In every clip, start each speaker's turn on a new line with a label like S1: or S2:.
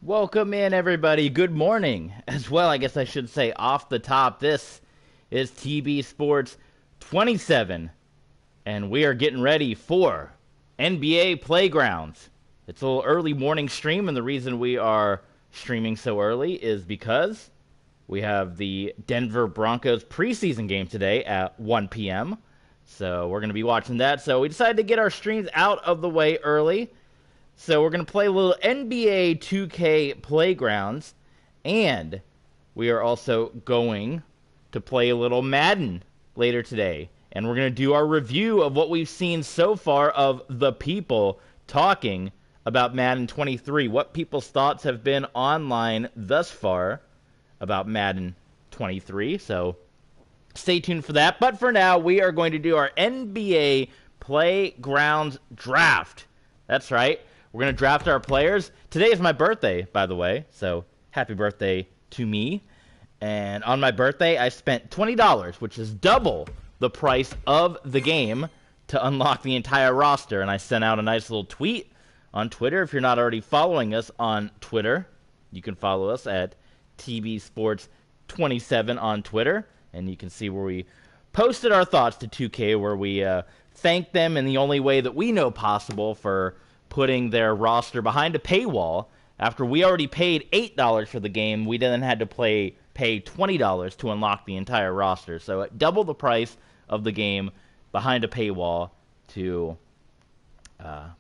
S1: Welcome in, everybody. Good morning as well. I guess I should say off the top. This is TB Sports 27, and we are getting ready for NBA Playgrounds. It's a little early morning stream, and the reason we are streaming so early is because we have the Denver Broncos preseason game today at 1 p.m. So we're going to be watching that. So we decided to get our streams out of the way early. So we're going to play a little NBA 2K Playgrounds, and we are also going to play a little Madden later today. And we're going to do our review of what we've seen so far of the people talking about Madden 23, what people's thoughts have been online thus far about Madden 23. So stay tuned for that. But for now, we are going to do our NBA Playgrounds draft. That's right. We're going to draft our players. Today is my birthday, by the way, so happy birthday to me. And on my birthday, I spent $20, which is double the price of the game, to unlock the entire roster. And I sent out a nice little tweet on Twitter. If you're not already following us on Twitter, you can follow us at TB Sports 27 on Twitter. And you can see where we posted our thoughts to 2K, where we thanked them in the only way that we know possible for putting their roster behind a paywall. After we already paid $8 for the game, we then had to pay $20 to unlock the entire roster. So double the price of the game behind a paywall to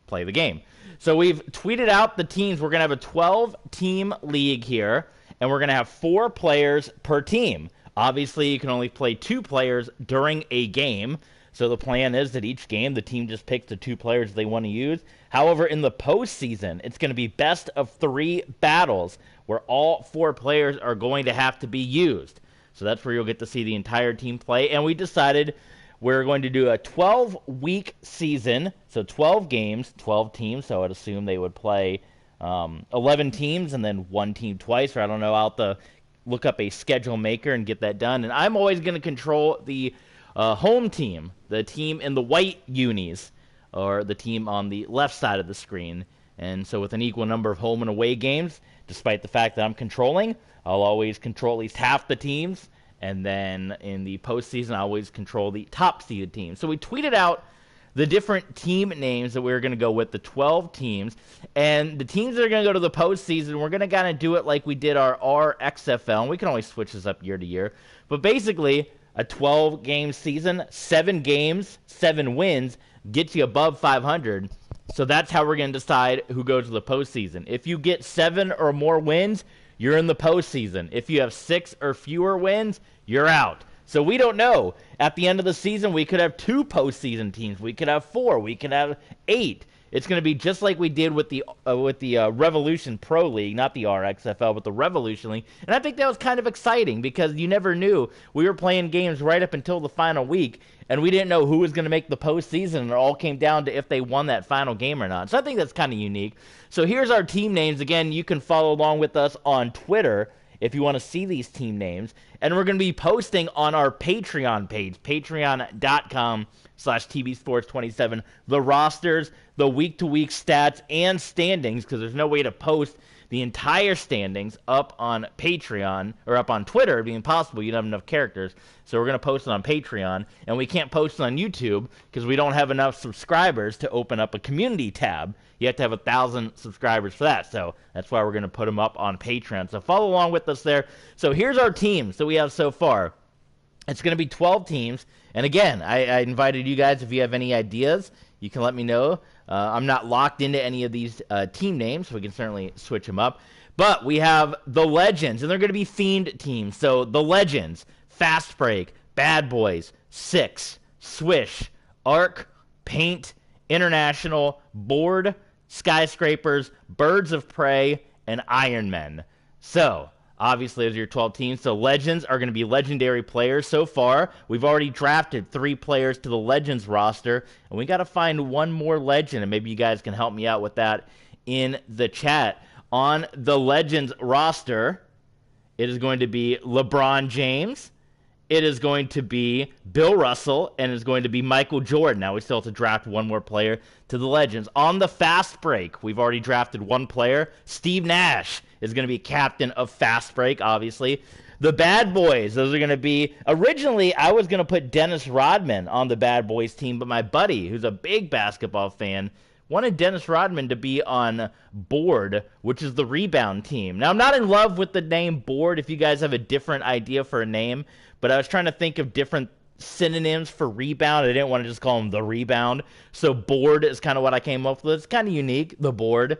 S1: play the game. So we've tweeted out the teams. We're going to have a 12-team league here, and we're going to have 4 players per team. Obviously, you can only play 2 players during a game. So the plan is that each game, the team just picks the 2 players they want to use. However, in the postseason, it's going to be best of 3 battles where all 4 players are going to have to be used. So that's where you'll get to see the entire team play. And we decided we're going to do a 12-week season. So 12 games, 12 teams. So I'd assume they would play 11 teams and then 1 team twice. Or I don't know, I'll have to look up a schedule maker and get that done. And I'm always going to control the home team, the team in the white unis, or the team on the left side of the screen. And so with an equal number of home and away games, despite the fact that I'm controlling, I'll always control at least half the teams. And then in the postseason, I always control the top-seeded team. So we tweeted out the different team names that we were going to go with, the 12 teams. And the teams that are going to go to the postseason, we're going to kind of do it like we did our RXFL. And we can always switch this up year to year. But basically, a 12-game season, 7 games, 7 wins, gets you above 500. So that's how we're going to decide who goes to the postseason. If you get 7 or more wins, you're in the postseason. If you have 6 or fewer wins, you're out. So we don't know. At the end of the season, we could have 2 postseason teams. We could have 4. We could have 8. It's going to be just like we did with the Revolution Pro League, not the RXFL, but the Revolution League. And I think that was kind of exciting because you never knew. We were playing games right up until the final week, and we didn't know who was going to make the postseason, and it all came down to if they won that final game or not. So I think that's kind of unique. So here's our team names. Again, you can follow along with us on Twitter if you want to see these team names. And we're going to be posting on our Patreon page, patreon.com/TBSports27, the rosters, the week-to-week stats, and standings, because there's no way to post the entire standings up on Patreon, or up on Twitter. It'd be impossible. You'd have enough characters. So we're going to post it on Patreon, and we can't post it on YouTube because we don't have enough subscribers to open up a community tab. You have to have 1,000 subscribers for that, so that's why we're going to put them up on Patreon. So follow along with us there. So here's our teams that we have so far. It's going to be 12 teams, and again, I invited you guys, if you have any ideas, you can let me know. I'm not locked into any of these team names, so we can certainly switch them up. But we have the Legends, and they're going to be themed teams. So the Legends, Fast Break, Bad Boys, Six, Swish, Arc, Paint, International, Board, Skyscrapers, Birds of Prey, and Iron Men. So obviously, those are your 12 teams. So Legends are going to be legendary players so far. We've already drafted 3 players to the Legends roster, and we got to find one more Legend, and maybe you guys can help me out with that in the chat. On the Legends roster, it is going to be LeBron James, it is going to be Bill Russell, and it's going to be Michael Jordan. Now we still have to draft one more player to the Legends. On the fast break, we've already drafted one player. Steve Nash is going to be captain of fast break, obviously. The Bad Boys, those are going to be... Originally, I was going to put Dennis Rodman on the Bad Boys team, but my buddy, who's a big basketball fan, wanted Dennis Rodman to be on Board, which is the rebound team. Now, I'm not in love with the name Board. If you guys have a different idea for a name, but I was trying to think of different synonyms for rebound. I didn't want to just call them the rebound. So Board is kind of what I came up with. It's kind of unique, the Board.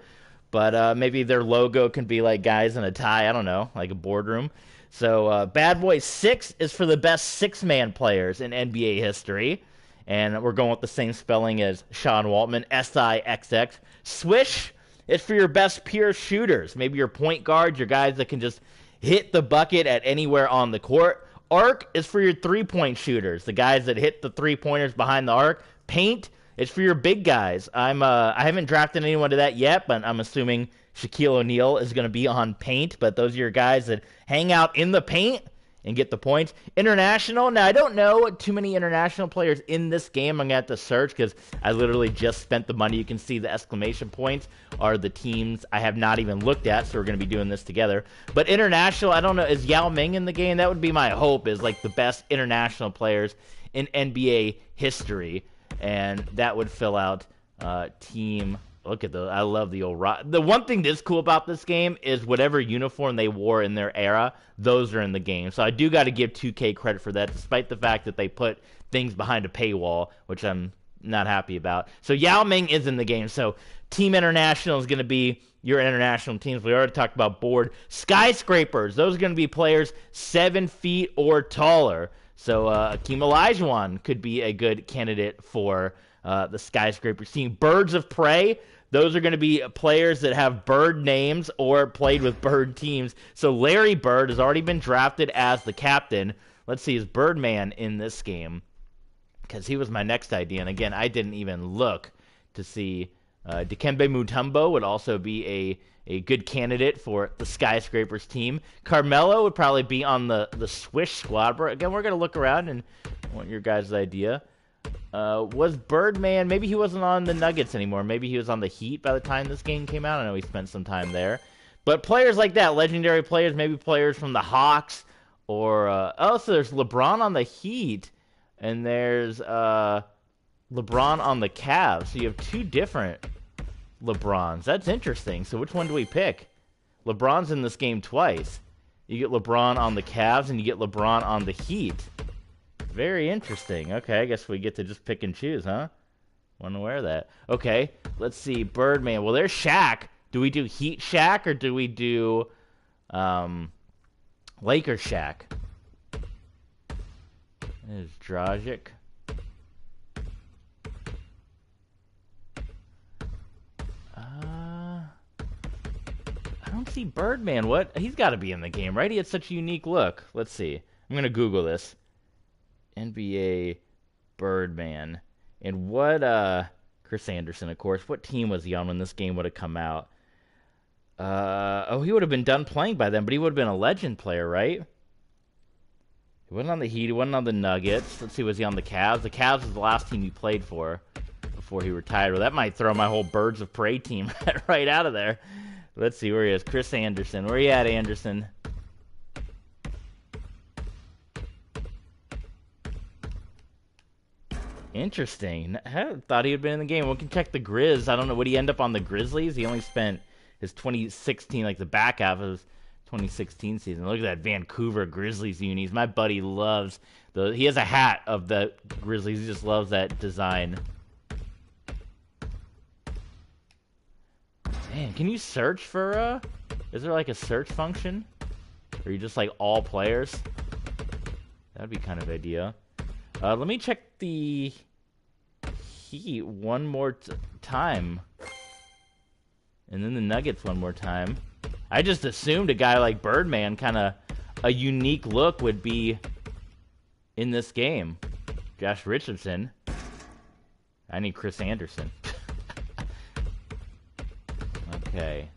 S1: But maybe their logo can be like guys in a tie. I don't know, like a boardroom. So Bad Boys 6 is for the best six-man players in NBA history. And we're going with the same spelling as Sean Waltman, S-I-X-X. Swish is for your best pure shooters. Maybe your point guards, your guys that can just hit the bucket at anywhere on the court. Arc is for your three-point shooters, the guys that hit the three-pointers behind the arc. Paint is for your big guys. I haven't drafted anyone to that yet, but I'm assuming Shaquille O'Neal is going to be on paint. But those are your guys that hang out in the paint and get the points. International. Now, I don't know too many international players in this game. I'm going to have to search because I literally just spent the money. You can see the exclamation points are the teams I have not even looked at, so we're going to be doing this together. But international, I don't know. Is Yao Ming in the game? That would be my hope, is like the best international players in NBA history. And that would fill out team. Look at those. I love the old The one thing that's cool about this game is whatever uniform they wore in their era, those are in the game. So I do got to give 2K credit for that, despite the fact that they put things behind a paywall, which I'm not happy about. So Yao Ming is in the game. So Team International is going to be your international teams. We already talked about Board. Skyscrapers. Those are going to be players 7 feet or taller. So Akeem Olajuwon could be a good candidate for the Skyscrapers team. Birds of Prey. Those are going to be players that have bird names or played with bird teams. So Larry Bird has already been drafted as the captain. Let's see, is Birdman in this game? Because he was my next idea. And again, I didn't even look to see. Dikembe Mutombo would also be a good candidate for the Skyscrapers team. Carmelo would probably be on the Swish squad. But again, we're going to look around and want your guys' idea. Was Birdman, maybe he wasn't on the Nuggets anymore. Maybe he was on the Heat by the time this game came out. I know he spent some time there. But players like that, legendary players, maybe players from the Hawks. Or, so there's LeBron on the Heat. And there's LeBron on the Cavs. So you have two different LeBrons. That's interesting. So which one do we pick? LeBron's in this game twice. You get LeBron on the Cavs and you get LeBron on the Heat. Very interesting. Okay, I guess we get to just pick and choose, huh? Want to wear that. Okay, let's see. Birdman. Well, there's Shaq. Do we do Heat Shaq or do we do Lakers Shaq? There's Dragic. I don't see Birdman. What? He's got to be in the game, right? He had such a unique look. Let's see. I'm going to Google this. NBA Birdman. And what, Chris Anderson, of course. What team was he on when this game would have come out? He would have been done playing by then, but he would have been a legend player, right? He wasn't on the Heat. He wasn't on the Nuggets. Let's see, was he on the Cavs? The Cavs was the last team he played for before he retired. Well, that might throw my whole Birds of Prey team right out of there. Let's see where he is. Chris Anderson. Where you at, Anderson? Interesting. I thought he had been in the game. We can check the Grizz. I don't know. Would he end up on the Grizzlies? He only spent his 2016, like the back half of his 2016 season. Look at that Vancouver Grizzlies unis. My buddy loves the. He has a hat of the Grizzlies. He just loves that design. Man, can you search for is there like a search function? Or are you just like all players? That'd be kind of idea. Let me check the Heat one more time. And then the Nuggets one more time. I just assumed a guy like Birdman, kind of a unique look, would be in this game. Josh Richardson. I need Chris Anderson. Okay.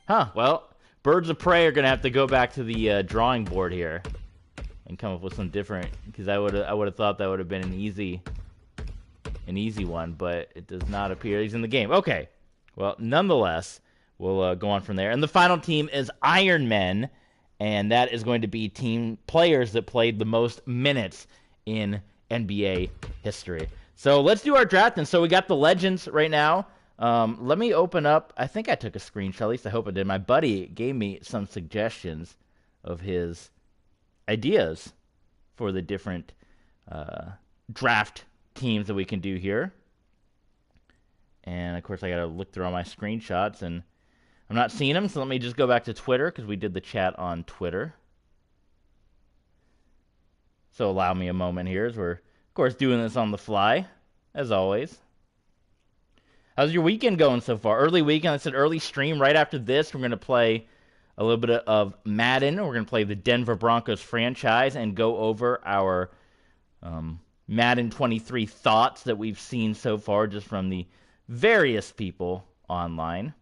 S1: Huh, well, Birds of Prey are going to have to go back to the drawing board here. and come up with some different, because I would have thought that would have been an easy one, but it does not appear he's in the game. Okay, well, nonetheless, we'll go on from there. And the final team is Iron Men, and that is going to be team players that played the most minutes in NBA history. So let's do our draft. And so we got the legends right now. Let me open up. I think I took a screenshot. At least I hope I did. My buddy gave me some suggestions of his ideas for the different draft teams that we can do here. And, of course, I got to look through all my screenshots, and I'm not seeing them, so let me just go back to Twitter, because we did the chat on Twitter. So allow me a moment here, as we're, of course, doing this on the fly, as always. How's your weekend going so far? Early weekend, I said early stream. Right after this, we're going to play a little bit of Madden. We're going to play the Denver Broncos franchise and go over our Madden 23 thoughts that we've seen so far, just from the various people online.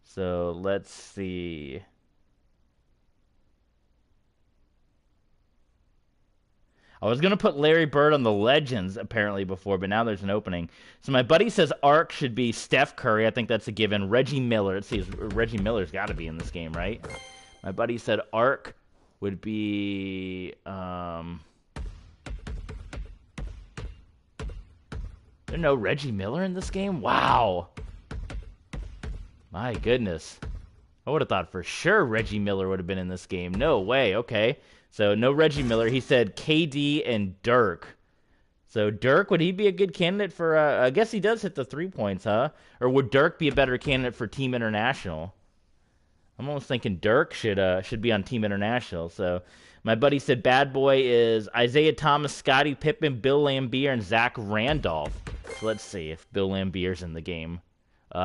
S1: So let's see. I was going to put Larry Bird on the Legends apparently before, but now there's an opening. So my buddy says Ark should be Steph Curry. I think that's a given. Reggie Miller. Let's see, Reggie Miller's got to be in this game, right? My buddy said Ark would be... There's no Reggie Miller in this game? Wow. My goodness. I would have thought for sure Reggie Miller would have been in this game. No way. Okay. So no Reggie Miller. He said KD and Dirk. So Dirk, would he be a good candidate for... I guess he does hit the 3 points, huh? Or would Dirk be a better candidate for Team International? I'm almost thinking Dirk should be on Team International. So my buddy said bad boy is Isaiah Thomas, Scottie Pippen, Bill Laimbeer, and Zach Randolph. So let's see if Bill Laimbeer's in the game.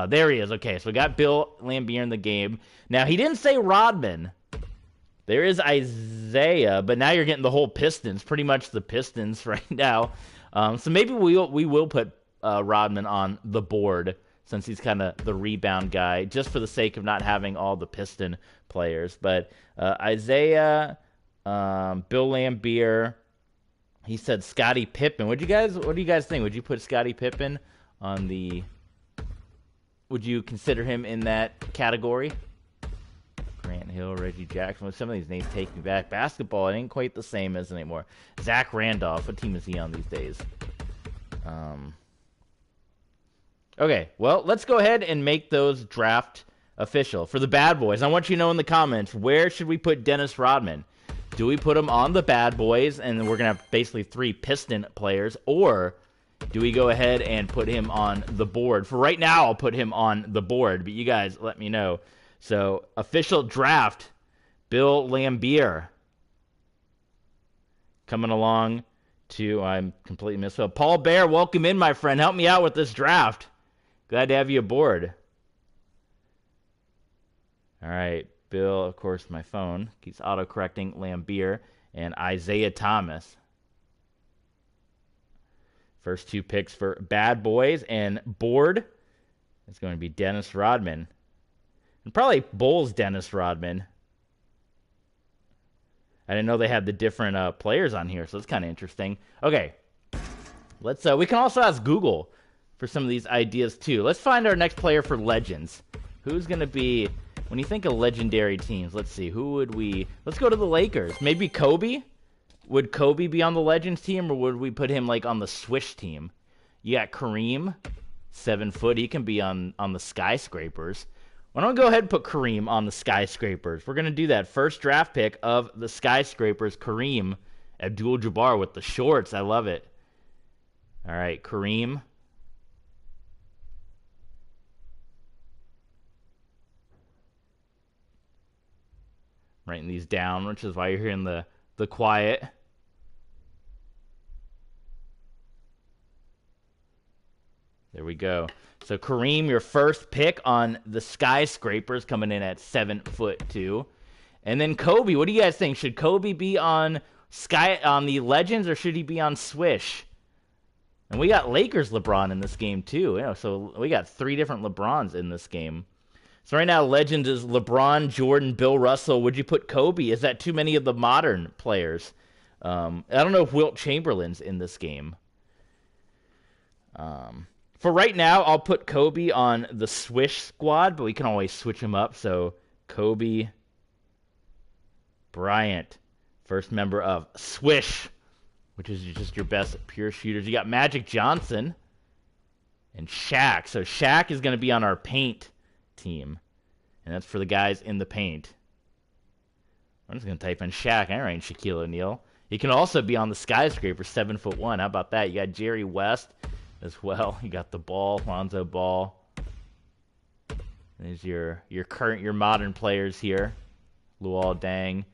S1: There he is. Okay, so we got Bill Laimbeer in the game. Now, he didn't say Rodman. There is Isaiah, but now you're getting the whole Pistons, pretty much the Pistons right now. So maybe we will put Rodman on the board, since he's kind of the rebound guy, just for the sake of not having all the Piston players. But Isaiah, Bill Laimbeer, he said Scottie Pippen. What do you guys think? Would you put Scottie Pippen on the... Would you consider him in that category? Grant Hill, Reggie Jackson. Some of these names take me back. Basketball, it ain't quite the same as anymore. Zach Randolph. What team is he on these days? Okay, well, let's go ahead and make those draft official. For the bad boys, I want you to know in the comments, where should we put Dennis Rodman? Do we put him on the bad boys, and we're going to have basically 3 Piston players, or do we go ahead and put him on the board? For right now, I'll put him on the board, but you guys let me know. So, official draft, Bill Laimbeer. Coming along to, I'm completely misspelled. Paul Bear, welcome in, my friend. Help me out with this draft. Glad to have you aboard. All right, Bill, of course, my phone keeps auto-correcting Laimbeer and Isaiah Thomas. First 2 picks for Bad Boys, and board is going to be Dennis Rodman. And probably Bulls Dennis Rodman. I didn't know they had the different players on here, so it's kind of interesting. Okay, let's. We can also ask Google for some of these ideas too. Let's find our next player for Legends. Who's going to be, when you think of legendary teams, let's see, who would we... Let's go to the Lakers. Maybe Kobe? Would Kobe be on the Legends team, or would we put him like on the Swish team? You got Kareem, 7 foot. He can be on the Skyscrapers. Why don't we go ahead and put Kareem on the Skyscrapers? We're going to do that. First draft pick of the Skyscrapers, Kareem Abdul-Jabbar with the shorts. I love it. All right, Kareem. Writing these down, which is why you're hearing the quiet. There we go. So Kareem, your first pick on the Skyscrapers, coming in at 7'2". And then Kobe, what do you guys think? Should Kobe be on the Legends, or should he be on Swish? And we got Lakers LeBron in this game too. So we got 3 different LeBrons in this game. So right now, legends is LeBron, Jordan, Bill Russell. Would you put Kobe? Is that too many of the modern players? I don't know if Wilt Chamberlain's in this game. For right now, I'll put Kobe on the Swish squad, but we can always switch him up. So Kobe Bryant, first member of Swish, which is just your best pure shooters. You got Magic Johnson and Shaq. So Shaq is going to be on our paint team, and that's for the guys in the paint. I'm just going to type in Shaq. I ain't Shaquille O'Neal. He can also be on the skyscraper, 7'1". How about that? You got Jerry West as well. You got the Ball, Lonzo Ball. There's your modern players here. Luol Deng.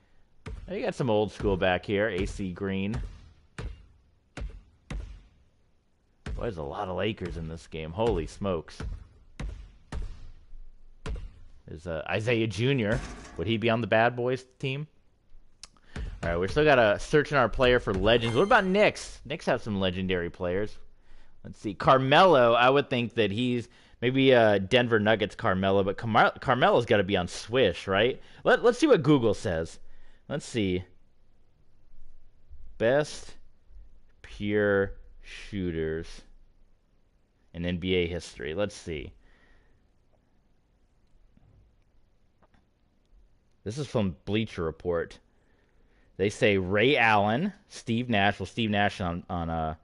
S1: You got some old school back here. AC Green. Boy, there's a lot of Lakers in this game. Holy smokes. There's Isaiah Jr. Would he be on the Bad Boys team? All right, we're still got to search in our player for legends. What about Knicks? Knicks have some legendary players. Let's see. Carmelo, I would think that he's maybe Denver Nuggets Carmelo, but Carmelo's got to be on Swish, right? Let's see what Google says. Let's see. Best pure shooters in NBA history. Let's see. This is from Bleacher Report. They say Ray Allen, Steve Nash. Well, Steve Nash on a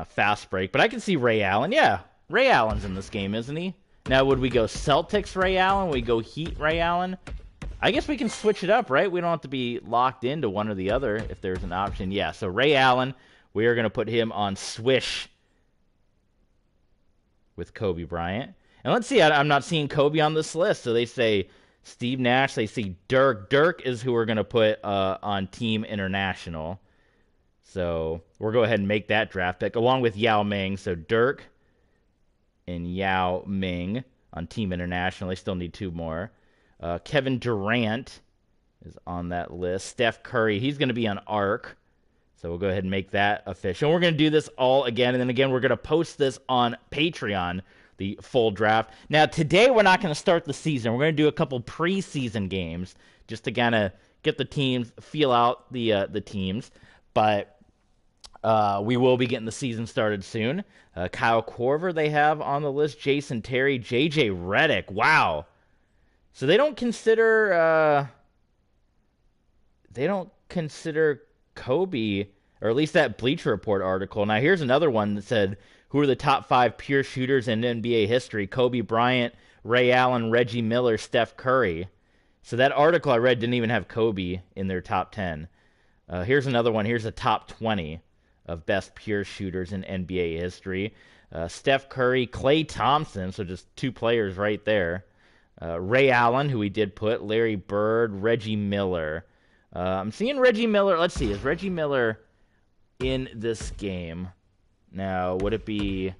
S1: fast break, but I can see Ray Allen. Yeah, Ray Allen's in this game, isn't he? Now, would we go Celtics Ray Allen? Would we go Heat Ray Allen? I guess we can switch it up, right? We don't have to be locked into one or the other if there's an option. Yeah, so Ray Allen, we are going to put him on Swish with Kobe Bryant. And let's see, I'm not seeing Kobe on this list. So they say Steve Nash. They see Dirk. Dirk is who we're going to put on Team International. So we'll go ahead and make that draft pick along with Yao Ming. So Dirk and Yao Ming on Team International. They still need two more. Kevin Durant is on that list. Steph Curry, he's going to be on ARC. So we'll go ahead and make that official. We're going to do this all again. And then again, we're going to post this on Patreon, the full draft. Now, today we're not going to start the season. We're going to do a couple preseason games just to kind of get the teams, feel out the teams. But we will be getting the season started soon. Kyle Korver they have on the list. Jason Terry, J.J. Redick. Wow. So they don't consider Kobe, or at least that Bleacher Report article. Now here's another one that said, who are the top 5 pure shooters in NBA history? Kobe Bryant, Ray Allen, Reggie Miller, Steph Curry. So that article I read didn't even have Kobe in their top 10. Here's another one. Here's the top 20 of best pure shooters in NBA history. Steph Curry, Klay Thompson, so just 2 players right there. Ray Allen, who we did put, Larry Bird, Reggie Miller. I'm seeing Reggie Miller. Let's see, is Reggie Miller in this game? Now, would it be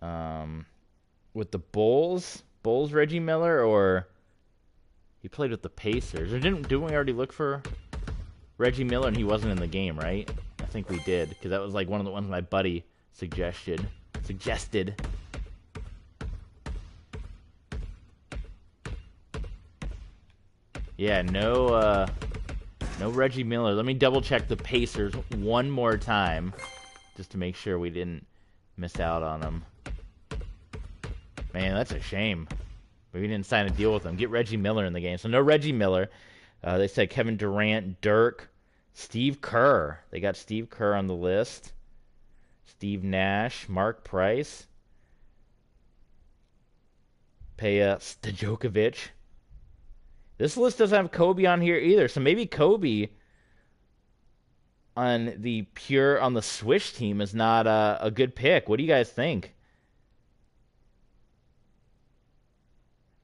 S1: with the Bulls? Bulls Reggie Miller, or he played with the Pacers? Or didn't we already look for Reggie Miller and he wasn't in the game, right? I think we did, because that was like one of the ones my buddy suggested. Yeah, no Reggie Miller. Let me double check the Pacers one more time, just to make sure we didn't miss out on them. Man, that's a shame. We didn't sign a deal with them. Get Reggie Miller in the game. So no Reggie Miller. They said Kevin Durant, Dirk, Steve Kerr. They got Steve Kerr on the list. Steve Nash, Mark Price, Peja Stojakovic. This list doesn't have Kobe on here either, so maybe Kobe on the Swish team is not a good pick. What do you guys think?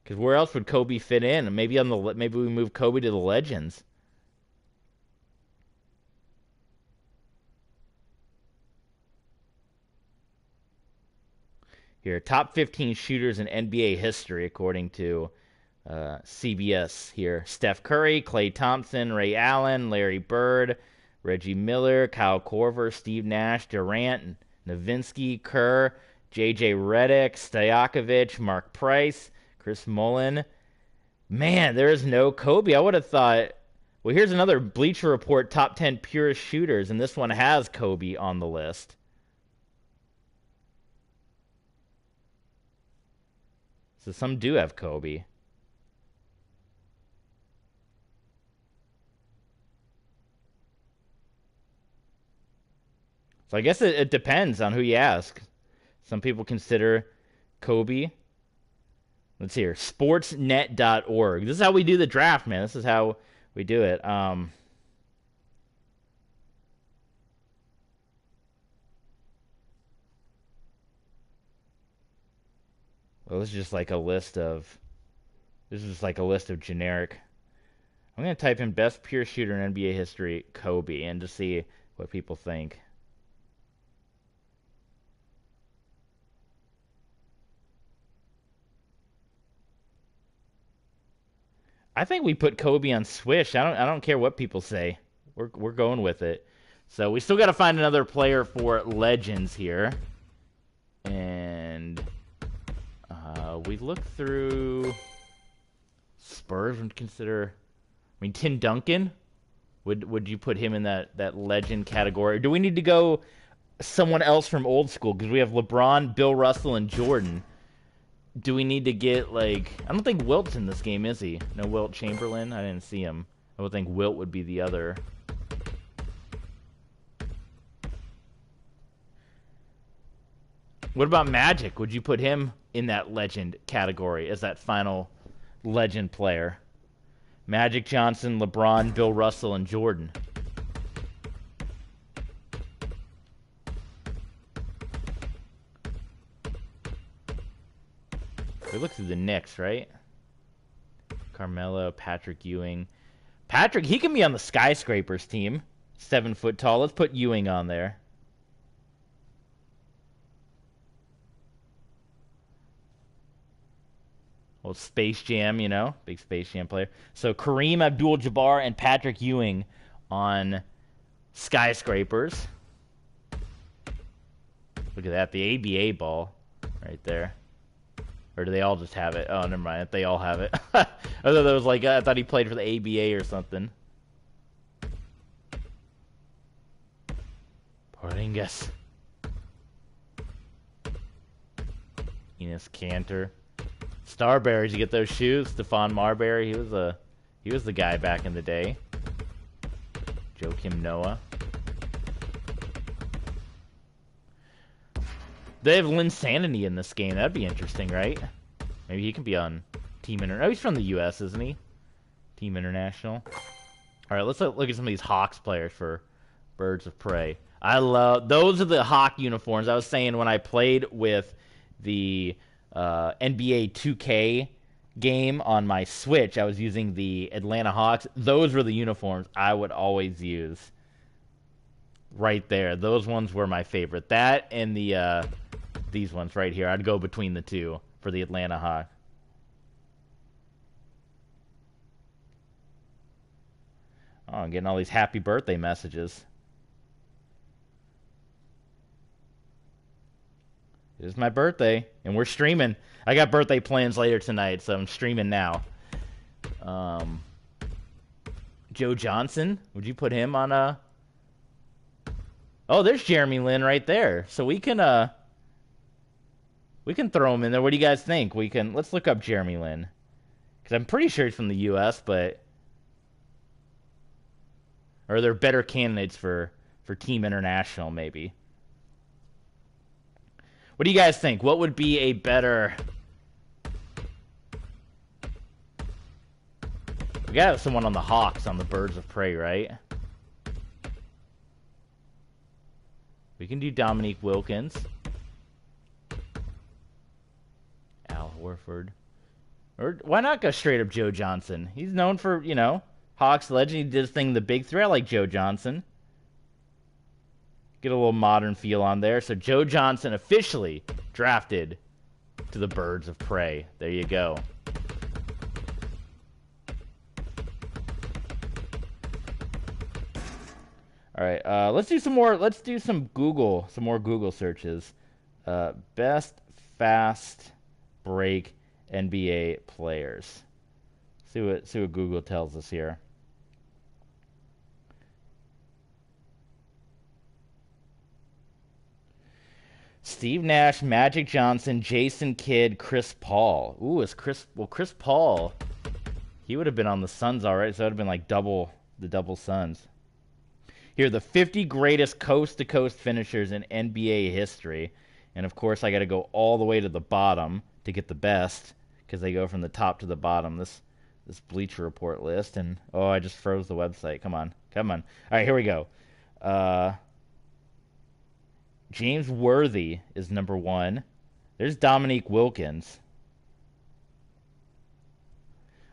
S1: Because where else would Kobe fit in? Maybe we move Kobe to the Legends. Here, top 15 shooters in NBA history, according to CBS here. Steph Curry, Klay Thompson, Ray Allen, Larry Bird, Reggie Miller, Kyle Korver, Steve Nash, Durant, Nowitzki, Kerr, J.J. Redick, Stojakovic, Mark Price, Chris Mullen. Man, there is no Kobe. I would have thought... Well, here's another Bleacher Report top 10 purest shooters, and this one has Kobe on the list. So some do have Kobe. So I guess it depends on who you ask. Some people consider Kobe. Let's see here. Sportsnet.org. This is how we do the draft, man. This is how we do it. Well, this is just like a list of... This is just like a list of generic... I'm going to type in best pure shooter in NBA history, Kobe, and just see what people think. I think we put Kobe on Swish. I don't care what people say. We're going with it. So we still got to find another player for Legends here. And we look through Spurs and consider... I mean, Tim Duncan? Would you put him in that legend category? Or do we need to go someone else from old school? Because we have LeBron, Bill Russell, and Jordan. Do we need to get, like... I don't think Wilt's in this game, is he? No Wilt Chamberlain? I didn't see him. I would think Wilt would be the other. What about Magic? Would you put him in that legend category as that final legend player? Magic Johnson, LeBron, Bill Russell, and Jordan. We look through the Knicks, right? Carmelo, Patrick Ewing. Patrick, he can be on the Skyscrapers team. 7 foot tall. Let's put Ewing on there. Well, Space Jam, you know, big Space Jam player. So Kareem Abdul-Jabbar and Patrick Ewing on Skyscrapers. Look at that, the ABA ball right there. Or do they all just have it? Oh, never mind. They all have it. I thought that was like, I thought he played for the ABA or something. Porzingis. Enes Kanter. Starberries, you get those shoes. Stephon Marbury, he was the guy back in the day. Joakim Noah. They have Linsanity in this game. That'd be interesting, right? Maybe he can be on Team International. Oh, he's from the U.S., isn't he? Team International. All right, let's look at some of these Hawks players for Birds of Prey. I love... Those are the Hawk uniforms. I was saying when I played with the NBA 2K game on my Switch, I was using the Atlanta Hawks. Those were the uniforms I would always use. Right there. Those ones were my favorite. That and the these ones right here. I'd go between the two for the Atlanta Hawks. Oh, I'm getting all these happy birthday messages. It is my birthday, and we're streaming. I got birthday plans later tonight, so I'm streaming now. Joe Johnson, would you put him on a... Oh, there's Jeremy Lin right there. So we can throw him in there. What do you guys think? Let's look up Jeremy Lin. Because I'm pretty sure he's from the U.S., but... Or are there better candidates for Team International, maybe? What do you guys think? What would be a better... We got someone on the Hawks on the Birds of Prey, right? We can do Dominique Wilkins. Al Horford. Or why not go straight up Joe Johnson? He's known for, you know, Hawks legend. He did his thing, the Big Three. I like Joe Johnson. Get a little modern feel on there. So Joe Johnson officially drafted to the Birds of Prey. There you go. All right, let's do some more. Let's do some more Google searches. Best fast break NBA players. See what Google tells us here. Steve Nash, Magic Johnson, Jason Kidd, Chris Paul. Ooh, Chris Paul, he would have been on the Suns already, so it would have been like the double Suns. Here, the 50 greatest coast-to-coast finishers in NBA history. And, of course, I got to go all the way to the bottom to get the best because they go from the top to the bottom, this Bleacher Report list. And, oh, I just froze the website. Come on. All right, here we go. James Worthy is number 1. There's Dominique Wilkins.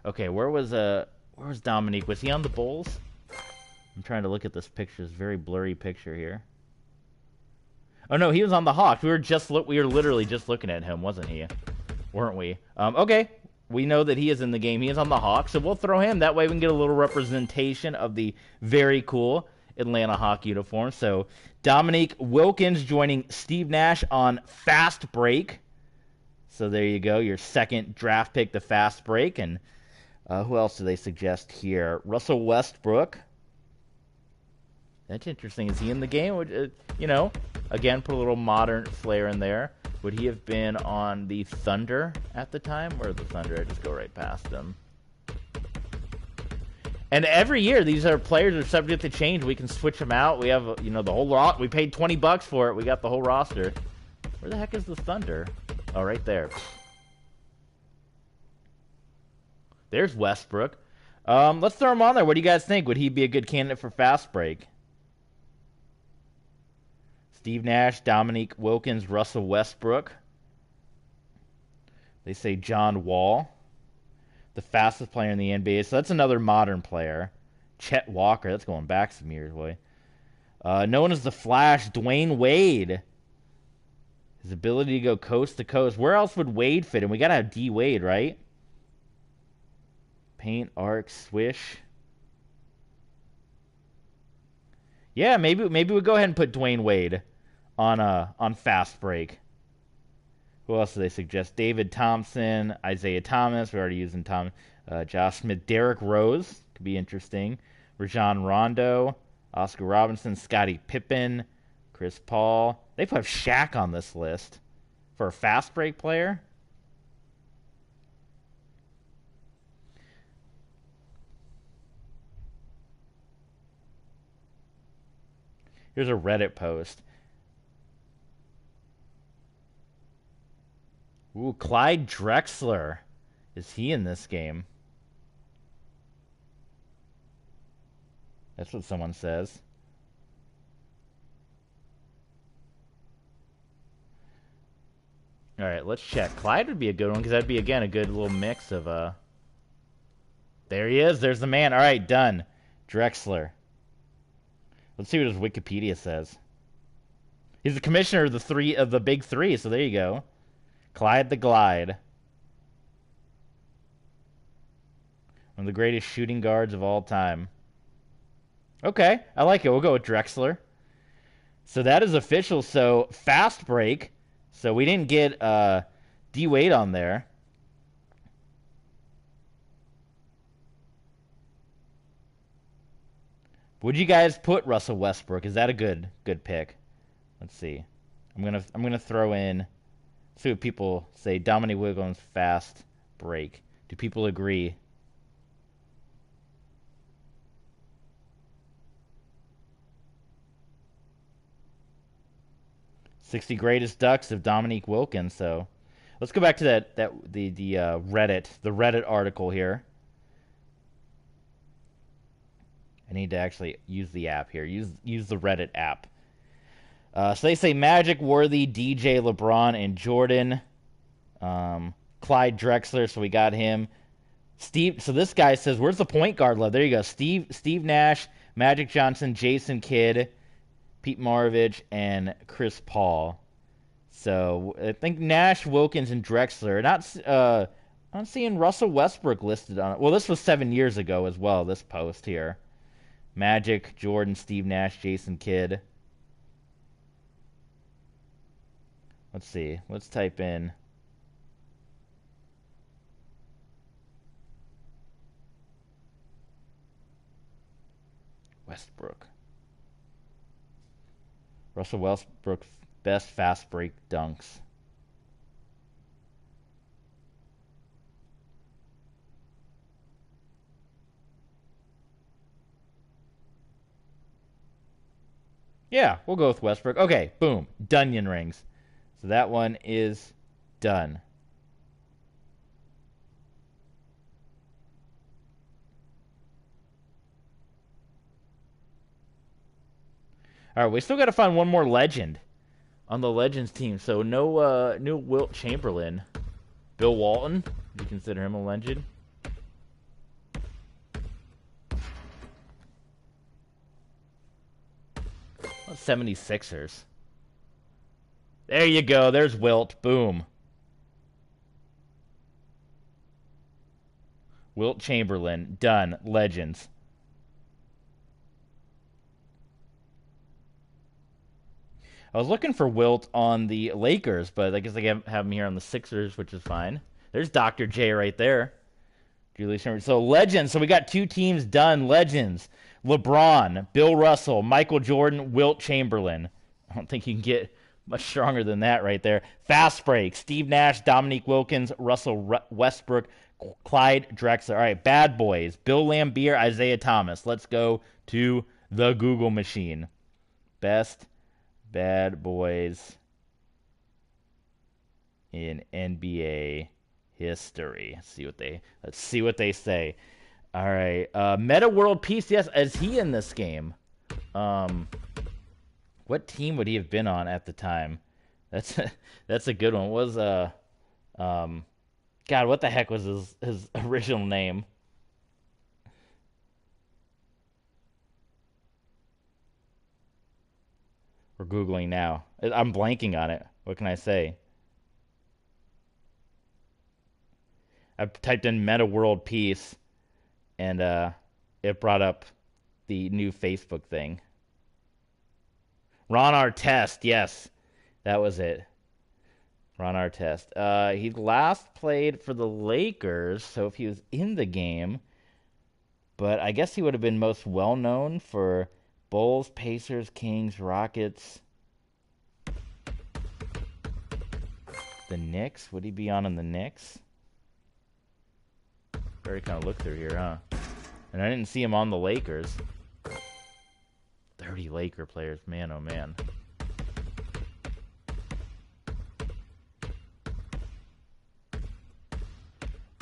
S1: Okay, where was Dominique? Was he on the Bulls? I'm trying to look at this picture. It's a very blurry picture here. Oh no, he was on the Hawks. We were literally just looking at him, wasn't he? Weren't we? Okay, we know that he is in the game. He is on the Hawks, so we'll throw him. That way we can get a little representation of the very cool Atlanta Hawk uniform. So Dominique Wilkins joining Steve Nash on Fast Break. So there you go, your second draft pick, the Fast Break. And who else do they suggest here? Russell Westbrook. That's interesting. Is he in the game? Again, put a little modern flair in there. Would he have been on the Thunder at the time? Or the Thunder? I just go right past them. And every year, these players are subject to change. We can switch them out. We have, the whole lot. We paid $20 for it. We got the whole roster. Where the heck is the Thunder? Oh, right there. There's Westbrook. Let's throw him on there. What do you guys think? Would he be a good candidate for Fast Break? Steve Nash, Dominique Wilkins, Russell Westbrook. They say John Wall, the fastest player in the NBA. So that's another modern player. Chet Walker, that's going back some years, boy. Known as the Flash, Dwayne Wade. His ability to go coast to coast. Where else would Wade fit in? We got to have D. Wade, right? Paint, arc, swish. Yeah, maybe we'll go ahead and put Dwayne Wade on Fast Break. Who else do they suggest? David Thompson, Isaiah Thomas. We're already using Josh Smith. Derrick Rose could be interesting. Rajon Rondo, Oscar Robinson, Scottie Pippen, Chris Paul. They put Shaq on this list for a Fast Break player. Here's a Reddit post. Ooh, Clyde Drexler. Is he in this game? That's what someone says. All right, let's check. Clyde would be a good one because that'd be, again, a good little mix of... There he is. There's the man. All right, done. Drexler. Let's see what his Wikipedia says. He's the commissioner of the big three, so there you go. Clyde the Glide. One of the greatest shooting guards of all time. Okay, I like it. We'll go with Drexler. So that is official. So Fast Break. So we didn't get D. Wade on there. Would you guys put Russell Westbrook? Is that a good pick? Let's see. I'm gonna throw in. See what people say. Dominique Wilkins, Fast Break. Do people agree? "60 Greatest Ducks" of Dominique Wilkins. So let's go back to the Reddit article here. I need to actually use the app here. Use the Reddit app. So they say Magic, Worthy, DJ, LeBron, and Jordan. Clyde Drexler, so we got him. Steve. So this guy says, "Where's the point guard love?" There you go. Steve Nash, Magic Johnson, Jason Kidd, Pete Maravich, and Chris Paul. So I think Nash, Wilkins, and Drexler. Not seeing Russell Westbrook listed on it. Well, this was 7 years ago as well. This post here. Magic, Jordan, Steve Nash, Jason Kidd. Let's see. Let's type in. Westbrook. Russell Westbrook, best fast break dunks. Yeah, we'll go with Westbrook. Okay, boom. Dunyan rings. So that one is done. All right, we still got to find one more legend on the Legends team. So no new Wilt Chamberlain. Bill Walton, do you consider him a legend? 76ers. There you go. There's Wilt. Boom. Wilt Chamberlain. Done. Legends. I was looking for Wilt on the Lakers, but I guess they have him here on the Sixers, which is fine. There's Dr. J right there. Julius Randle. So legends. So we got two teams done. Legends. LeBron, Bill Russell, Michael Jordan, Wilt Chamberlain. I don't think you can get much stronger than that right there. Fast break. Steve Nash, Dominique Wilkins, Russell Westbrook, Clyde Drexler. All right, bad boys. Bill Laimbeer, Isaiah Thomas. Let's go to the Google machine. Best bad boys in NBA history. Let's see what they say. All right, Meta World Peace. Yes, is he in this game? What team would he have been on at the time? That's a good one. God, what the heck was his original name? We're Googling now. I'm blanking on it. What can I say? I typed in Meta World Peace, and it brought up the new Facebook thing. Ron Artest, yes. That was it. Ron Artest. He last played for the Lakers, so if he was in the game, but I guess he would have been most well-known for Bulls, Pacers, Kings, Rockets. The Knicks? Would he be on in the Knicks? Very kind of look through here, huh? And I didn't see him on the Lakers. 30 Laker players. Man, oh man.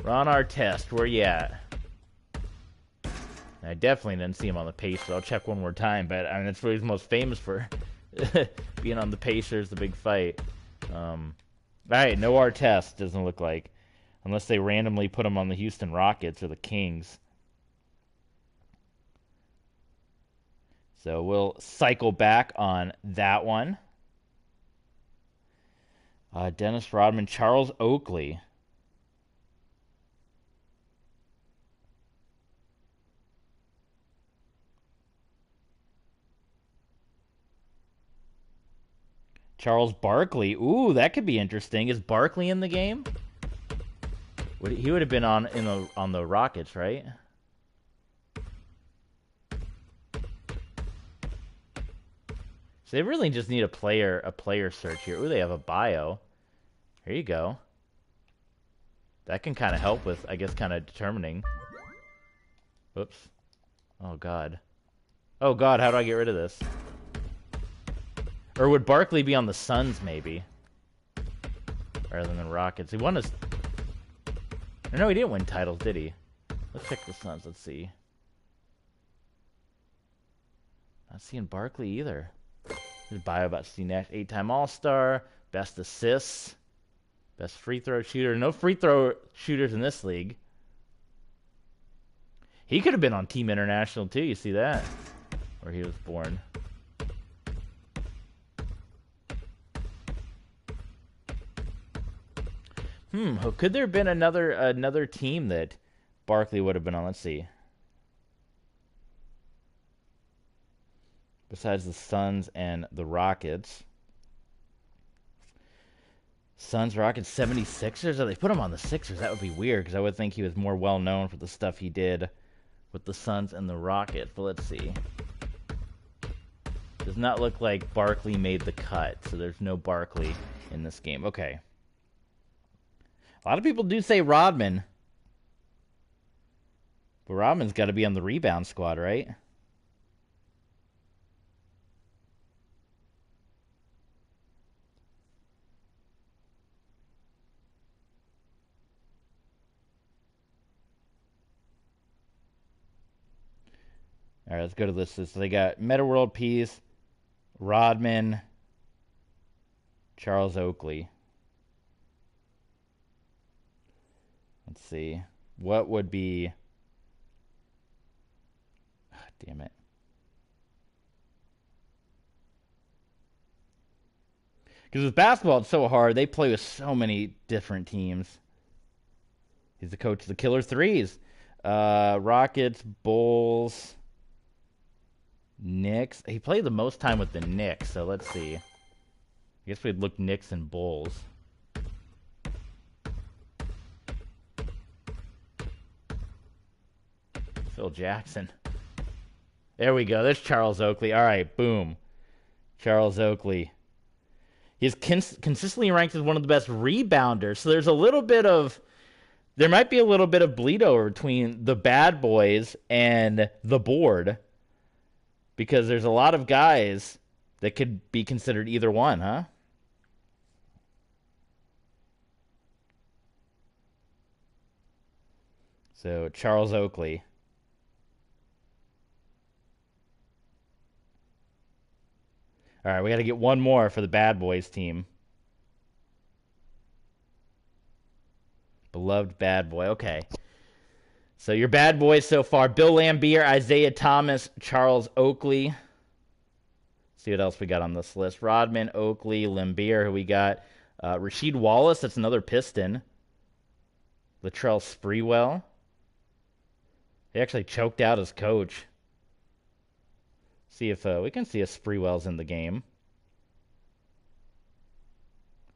S1: Ron Artest, where you at? I definitely didn't see him on the Pacers. I'll check one more time, but I mean that's what he's most famous for. Being on the Pacers, the big fight. Alright, no Artest, doesn't look like. Unless they randomly put him on the Houston Rockets or the Kings. So we'll cycle back on that one. Dennis Rodman, Charles Oakley. Charles Barkley. Ooh, that could be interesting. Is Barkley in the game? He would have been on the Rockets, right? So they really just need a player search here. Ooh, they have a bio. Here you go. That can kind of help with, I guess, kind of determining. Whoops. Oh, God. Oh, God, how do I get rid of this? Or would Barkley be on the Suns, maybe? Rather than the Rockets. He won his... No, he didn't win titles, did he? Let's check the Suns. Let's see. Not seeing Barkley either. His bio about Steve Nash. 8-time All-Star. Best assists. Best free throw shooter. No free throw shooters in this league. He could have been on Team International, too. You see that? Where he was born. Could there have been another team that Barkley would have been on? Let's see. Besides the Suns and the Rockets. Suns, Rockets, 76ers? Oh, they put him on the Sixers. That would be weird, because I would think he was more well-known for the stuff he did with the Suns and the Rockets. But let's see. Does not look like Barkley made the cut, so there's no Barkley in this game. Okay. A lot of people do say Rodman. But Rodman's got to be on the rebound squad, right? All right, let's go to this. So they got Meta World Peace, Rodman, Charles Oakley. Let's see. What would be... damn it. Because with basketball, it's so hard. They play with so many different teams. He's the coach of the Killer Threes. Rockets, Bulls... Knicks. He played the most time with the Knicks, so let's see. I guess we'd look Knicks and Bulls. Phil Jackson. There we go. There's Charles Oakley. All right, boom. Charles Oakley. He's consistently ranked as one of the best rebounders, so there's a little bit of... There might be a little bit of bleed over between the bad boys and the board. Because there's a lot of guys that could be considered either one, huh? So, Charles Oakley. All right, we got to get one more for the Bad Boys team. Beloved bad boy. Okay. So your bad boys so far: Bill Laimbeer, Isaiah Thomas, Charles Oakley. Let's see what else we got on this list. Rodman, Oakley, Laimbeer. Who we got? Rasheed Wallace. That's another Piston. Latrell Sprewell. He actually choked out his coach. See if we can see if Sprewell's in the game.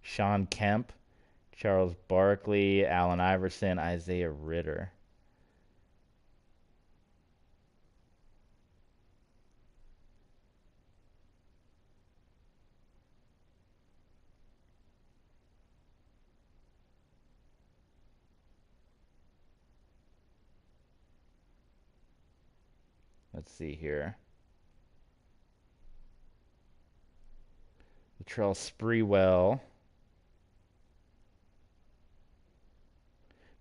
S1: Sean Kemp, Charles Barkley, Allen Iverson, Isaiah Ritter. Let's see here. Latrell Sprewell.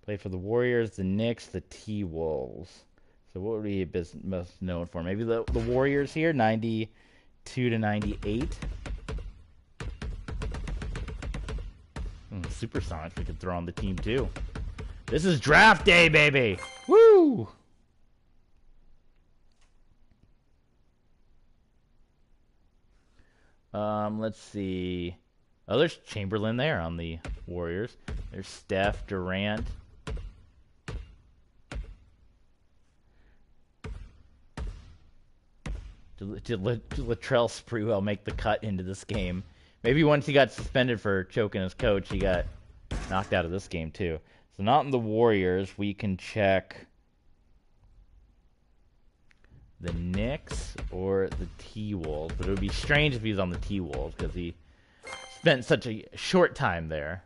S1: Played for the Warriors, the Knicks, the T-Wolves. So what would he be most known for? Maybe the Warriors here, 92 to 98. Supersonics we could throw on the team too. This is draft day, baby! Woo! Let's see. Oh, there's Chamberlain there on the Warriors. There's Steph, Durant. Did Latrell Sprewell make the cut into this game? Maybe once he got suspended for choking his coach, he got knocked out of this game too. So not in the Warriors. We can check the Knicks or the T-Wolves. But it would be strange if he was on the T-Wolves because he spent such a short time there.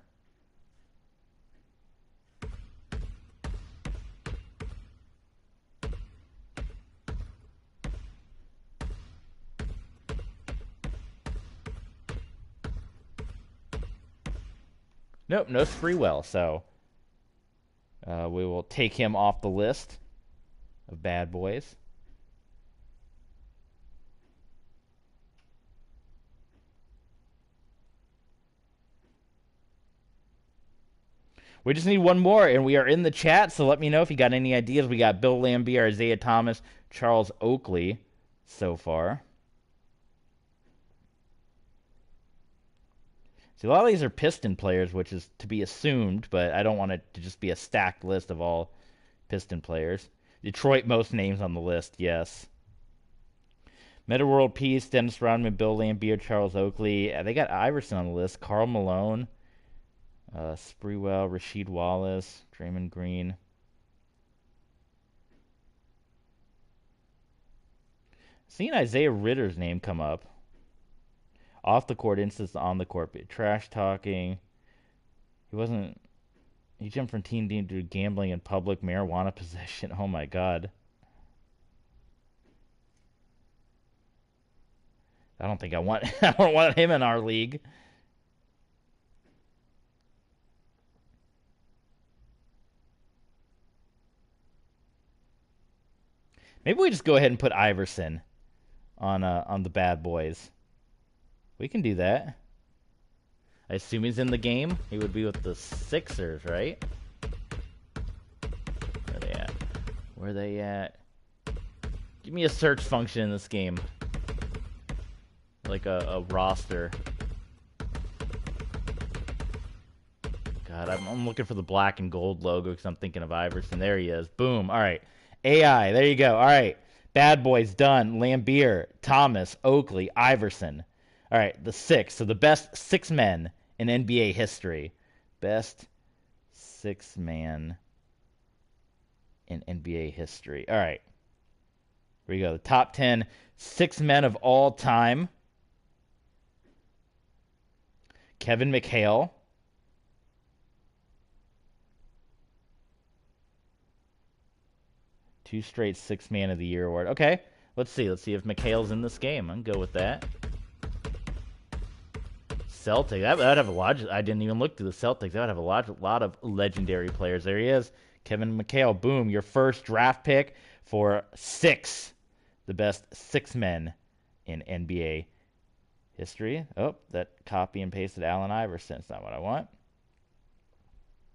S1: Nope, no Sprewell, so we will take him off the list of bad boys. We just need one more, and we are in the chat, so let me know if you got any ideas. We got Bill Laimbeer, Isaiah Thomas, Charles Oakley so far. See, a lot of these are Piston players, which is to be assumed, but I don't want it to just be a stacked list of all Piston players. Detroit, most names on the list, yes. Meta World Peace, Dennis Rodman, Bill Laimbeer, Charles Oakley. They got Iverson on the list. Karl Malone, Sprewell, Rasheed Wallace, Draymond Green. Seeing Isaiah Ritter's name come up. Off the court instance, on the court. Trash talking. He jumped from team to do gambling in public, marijuana possession. Oh my God. I don't think I want I don't want him in our league. Maybe we just go ahead and put Iverson on the bad boys. We can do that. I assume he's in the game. He would be with the Sixers, right? Where are they at? Where are they at? Give me a search function in this game. Like a roster. God, I'm looking for the black and gold logo because I'm thinking of Iverson. There he is. Boom. All right. AI. There you go. All right. Bad boys done. Lambier, Thomas, Oakley, Iverson. All right. The 6. So the best 6 men in NBA history. Best 6 man in NBA history. All right. Here we go. The top 10 6 men of all time. Kevin McHale. Two straight 6 Man of the Year award. Okay, let's see. Let's see if McHale's in this game. I can go with that. Celtics. That would have a lot. I didn't even look through the Celtics. That would have a lot of legendary players. There he is. Kevin McHale. Boom. Your first draft pick for 6. The best 6 men in NBA history. Oh, that copy and pasted Allen Iverson. That's not what I want.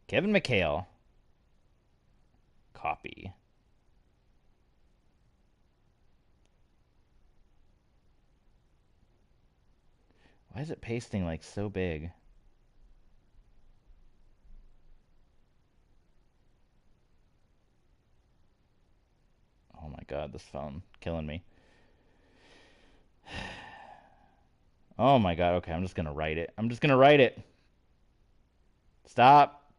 S1: Kevin McHale. Copy. Why is it pasting like so big? Oh my God, this phone killing me. Oh my God, okay, I'm just gonna write it. Stop.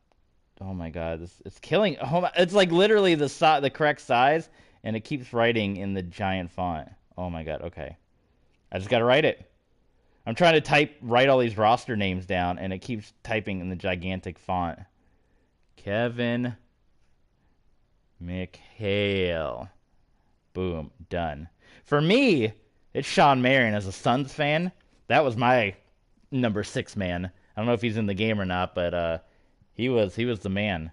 S1: Oh my God, it's killing. It's like literally the correct size, and it keeps writing in the giant font. Oh my God, okay. I just gotta write it. I'm trying to write all these roster names down, and it keeps typing in the gigantic font. Kevin McHale. Boom, done. For me, it's Sean Marion. As a Suns fan, that was my number 6 man. I don't know if he's in the game or not, but he was the man.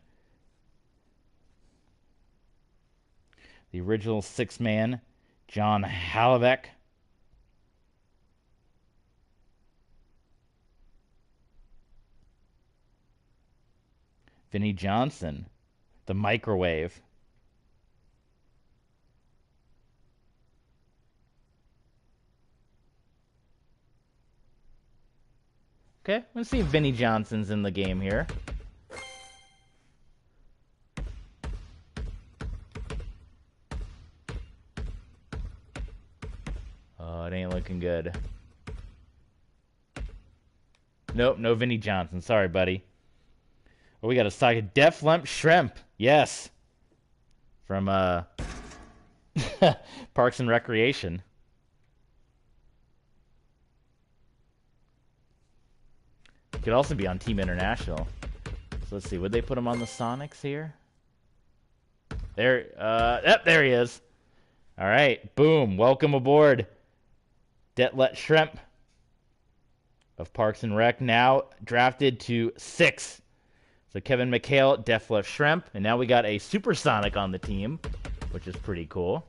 S1: The original 6 man, John Havlicek. Vinnie Johnson, the microwave. Okay, let's see if Vinnie Johnson's in the game here. Oh, it ain't looking good. Nope, no Vinnie Johnson. Sorry, buddy. Oh, we got a side Def Lemp Shrimp. Yes. From Parks and Recreation. Could also be on Team International. So let's see. Would they put him on the Sonics here? There. Yep, there he is. All right. Boom. Welcome aboard. Detlet Shrimp of Parks and Rec, now drafted to 6. So Kevin McHale, Def Left Shrimp, and now we got a Supersonic on the team, which is pretty cool.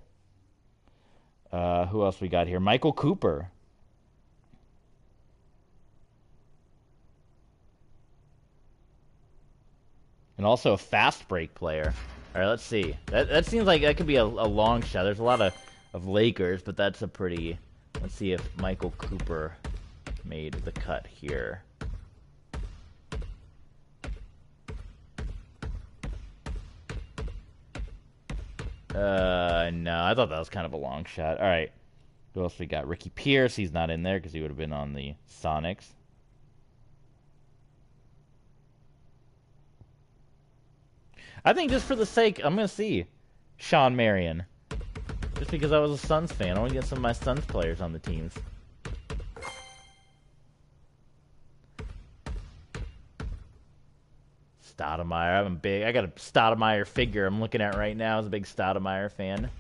S1: Who else we got here? Michael Cooper. And also a fast break player. All right, let's see. That seems like that could be a long shot. There's a lot of Lakers, but that's a pretty... Let's see if Michael Cooper made the cut here. No, I thought that was kind of a long shot. All right. Who else we got? Ricky Pierce. He's not in there because he would have been on the Sonics. I think just for the sake, I'm going to see Sean Marion. Just because I was a Suns fan. I want to get some of my Suns players on the teams. Stoudemire. I got a Stoudemire figure I'm looking at right now. I was a big Stoudemire fan.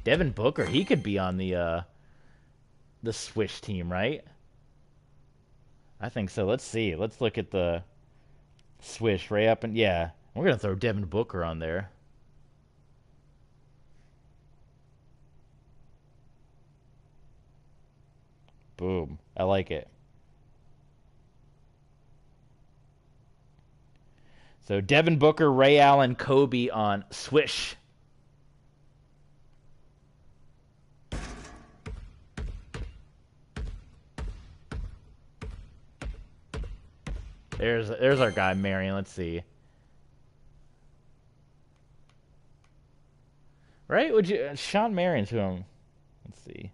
S1: Devin Booker, he could be on the Swish team, right? I think so. Let's see. Let's look at the Swish right up, and yeah, we're gonna throw Devin Booker on there. Boom. I like it. So Devin Booker, Ray Allen, Kobe on Swish. There's our guy, Marion. Let's see. Right? Would you Sean Marion's who I'm. Let's see.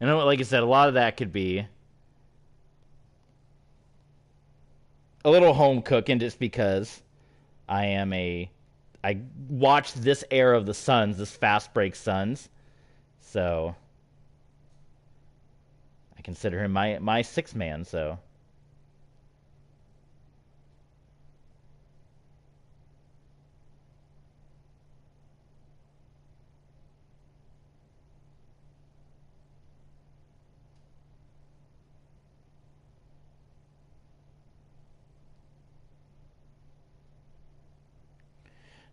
S1: And like I said, a lot of that could be a little home cooking just because I watched this era of the Suns, this fast break Suns. So I consider him my sixth man, so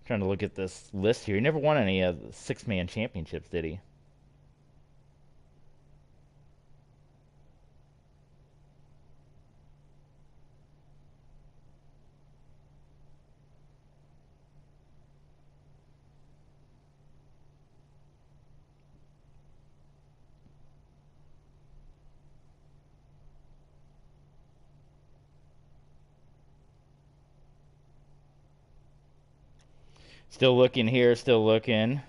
S1: trying to look at this list here. He never won any six-man championships, did he? Still looking here, still looking.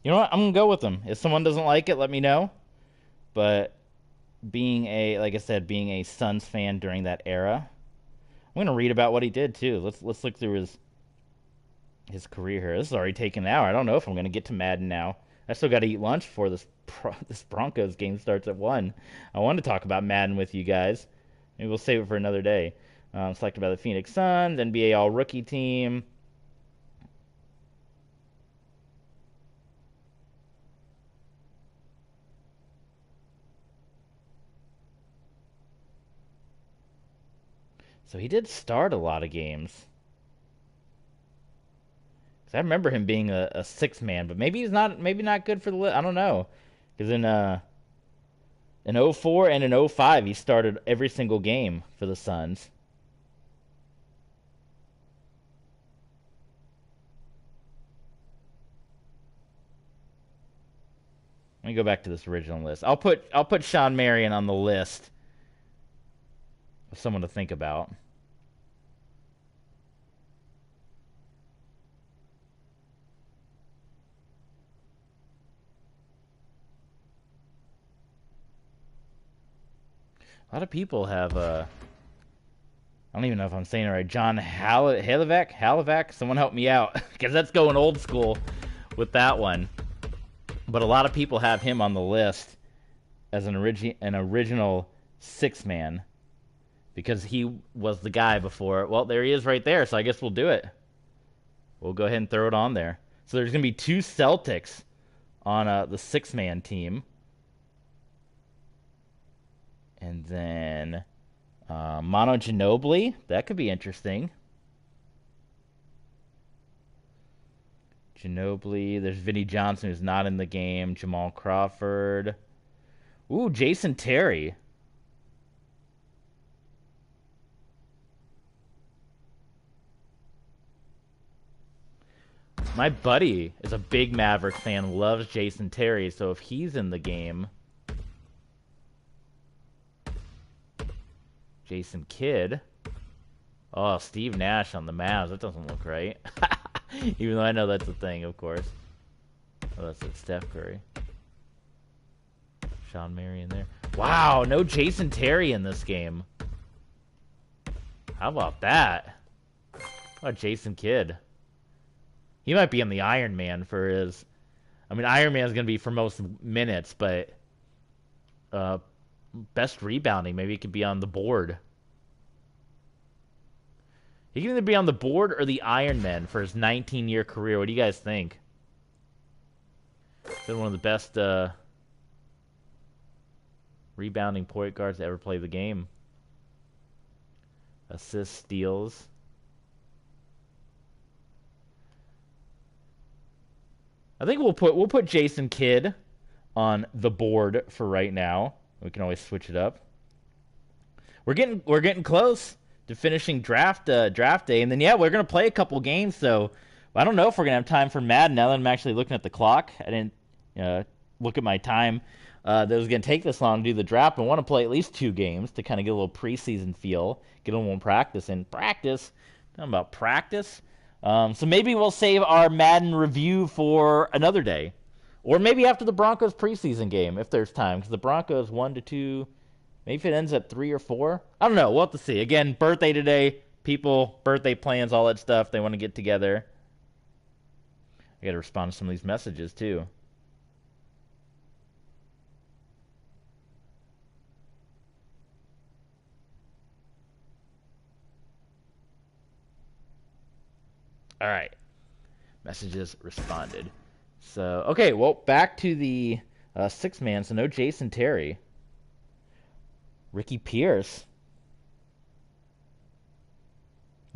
S1: You know what? I'm going to go with him. If someone doesn't like it, let me know. But like I said, being a Suns fan during that era, I'm going to read about what he did too. Let's look through his career here. This is already taken an hour. I don't know if I'm going to get to Madden now. I still got to eat lunch before this Broncos game starts at 1. I want to talk about Madden with you guys. Maybe we'll save it for another day. Selected by the Phoenix Suns, NBA All-Rookie Team. So he did start a lot of games. I remember him being a six man, but maybe he's not. Maybe not good for the list. I don't know. Because in 04 and in 05, he started every single game for the Suns. Let me go back to this original list. I'll put Sean Marion on the list of someone to think about. A lot of people have, I don't even know if I'm saying it right, John Hallevack? Someone help me out, because that's going old school with that one. But a lot of people have him on the list as an original six-man, because he was the guy before. Well, there he is right there, so I guess we'll do it. We'll go ahead and throw it on there. So there's going to be 2 Celtics on the six-man team. And then Mono Ginobili. That could be interesting. Ginobili. There's Vinnie Johnson, who's not in the game. Jamal Crawford. Ooh, Jason Terry. My buddy is a big Maverick fan, loves Jason Terry, so if he's in the game... Jason Kidd. Oh, Steve Nash on the Mavs. That doesn't look right. Even though I know that's a thing, of course. Oh, that's it. Steph Curry. Sean Marion there. Wow, no Jason Terry in this game. How about that? How about Jason Kidd? He might be in the Iron Man for his... I mean, Iron Man's going to be for most minutes, but... best rebounding. Maybe he could be on the board. He can either be on the board or the Iron Man for his 19-year career. What do you guys think? Been one of the best rebounding point guards to ever play the game. Assists, steals. I think we'll put Jason Kidd on the board for right now. We can always switch it up. We're getting close to finishing draft day, and then we're gonna play a couple games. So I don't know if we're gonna have time for Madden now that I'm actually looking at the clock. I didn't look at my time that it was gonna take this long to do the draft. I want to play at least 2 games to kind of get a little preseason feel, get a little more practice. And practice, talking about practice. So maybe we'll save our Madden review for another day. Or maybe after the Broncos preseason game, if there's time. Because the Broncos 1-2, maybe if it ends at 3 or 4. I don't know. We'll have to see. Again, birthday today. People, birthday plans, all that stuff. They want to get together. I got to respond to some of these messages, too. All right. Messages responded. So, okay, well, back to the 6-man. So no Jason Terry. Ricky Pierce.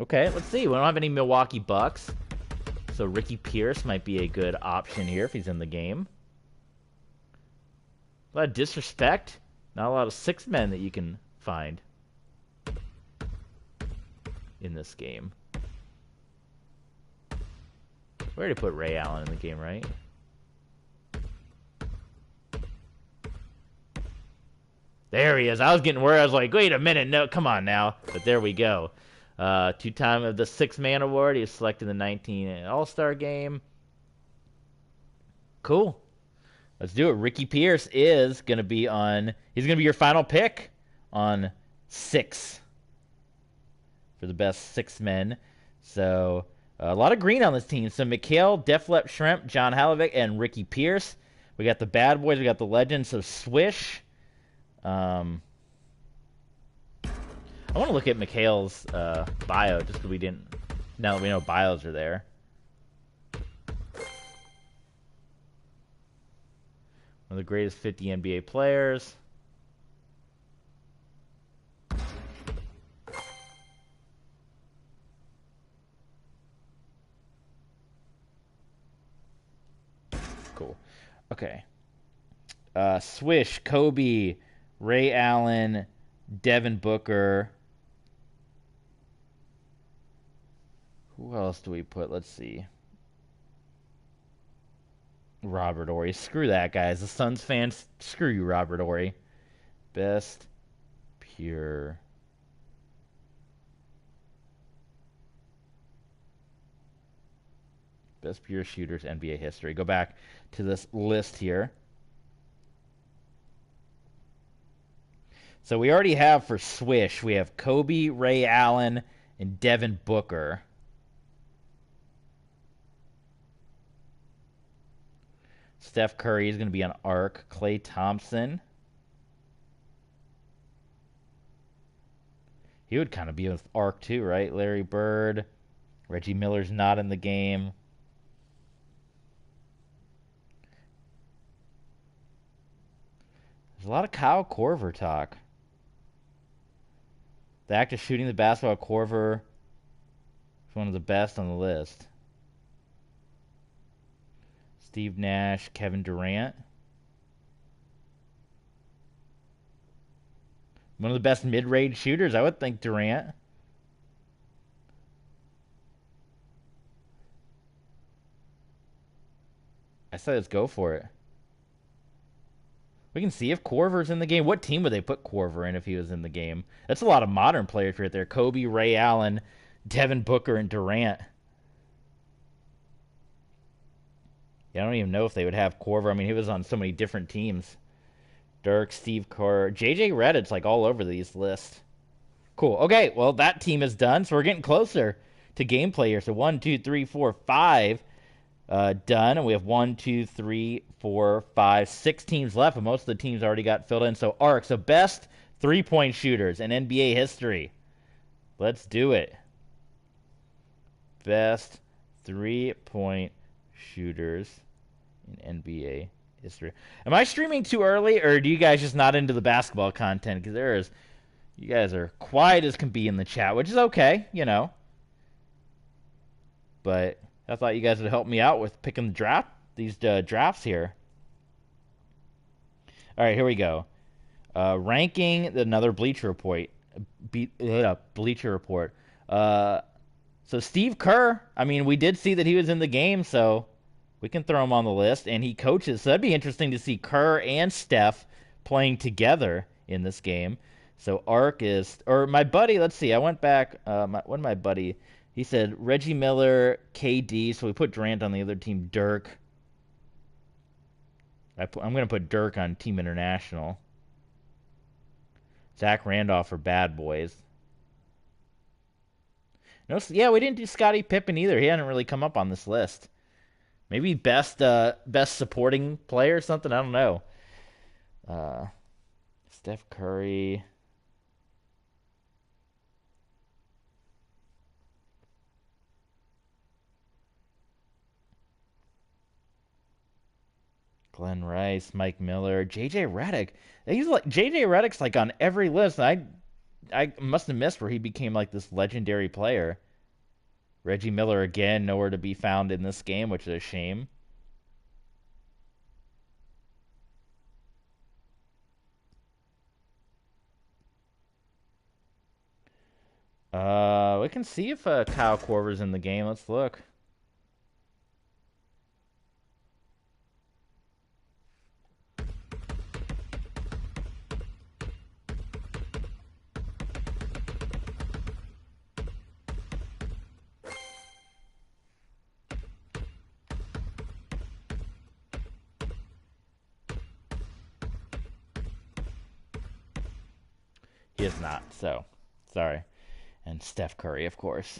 S1: Okay, let's see. We don't have any Milwaukee Bucks. So Ricky Pierce might be a good option here if he's in the game. A lot of disrespect. Not a lot of 6-men that you can find in this game. We already put Ray Allen in the game, right? There he is. I was getting worried. I was like, wait a minute. No, come on now. But there we go. 2-time of the 6-man award. He was selected in the 19 All-Star game. Cool. Let's do it. Ricky Pierce is going to be on... He's going to be your final pick on 6 for the best 6-men. So... a lot of green on this team. So Mikhail, Deflep Shrimp, John Halovic, and Ricky Pierce. We got the bad boys. We got the legends. So Swish. I want to look at Mikhail's bio just because we didn't. Now that we know bios are there. One of the greatest 50 NBA players. Cool. Okay. Swish, Kobe, Ray Allen, Devin Booker. Who else do we put? Let's see. Robert Horry. Screw that, guys. The Suns fans, screw you, Robert Horry. Best pure. Best pure shooters NBA history. Go back to this list here. So we already have for Swish, we have Kobe, Ray Allen, and Devin Booker. Steph Curry is going to be on Arc. Klay Thompson. He would kind of be with Arc too, right? Larry Bird. Reggie Miller's not in the game. There's a lot of Kyle Korver talk. The act of shooting the basketball, Korver is one of the best on the list. Steve Nash, Kevin Durant. One of the best mid-range shooters, I would think Durant. I said let's go for it. We can see if Korver's in the game. What team would they put Korver in if he was in the game? That's a lot of modern players right there. Kobe, Ray Allen, Devin Booker, and Durant. Yeah, I don't even know if they would have Korver. I mean, he was on so many different teams. Dirk, Steve Kerr, JJ Redick's like all over these lists. Cool. Okay, well, that team is done, so we're getting closer to gameplay here. So 1, 2, 3, 4, 5 done, and we have 1, 2, 3, 4, 5, 6 teams left, but most of the teams already got filled in. So Arc, so best three-point shooters in NBA history. Let's do it. Best three-point shooters in NBA history. Am I streaming too early, or do you guys just not into the basketball content? Because you guys are quiet as can be in the chat, which is okay, you know. But I thought you guys would help me out with picking these drafts here. All right, here we go. Ranking another Bleacher Report. Bleacher Report. So Steve Kerr, I mean, we did see that he was in the game, so we can throw him on the list, and he coaches. So that'd be interesting to see Kerr and Steph playing together in this game. So Arc is, or my buddy, let's see, I went back, my buddy, he said Reggie Miller, KD, so we put Durant on the other team, Dirk. I'm going to put Dirk on Team International. Zach Randolph for Bad Boys. No, yeah, we didn't do Scottie Pippen either. He hadn't really come up on this list. Maybe best supporting player or something. I don't know. Steph Curry. Glenn Rice, Mike Miller, JJ Redick. JJ Redick's like on every list. I must have missed where he became like this legendary player. Reggie Miller again, nowhere to be found in this game, which is a shame. We can see if Kyle Korver's in the game. Let's look. He is not, so sorry. And Steph Curry, of course.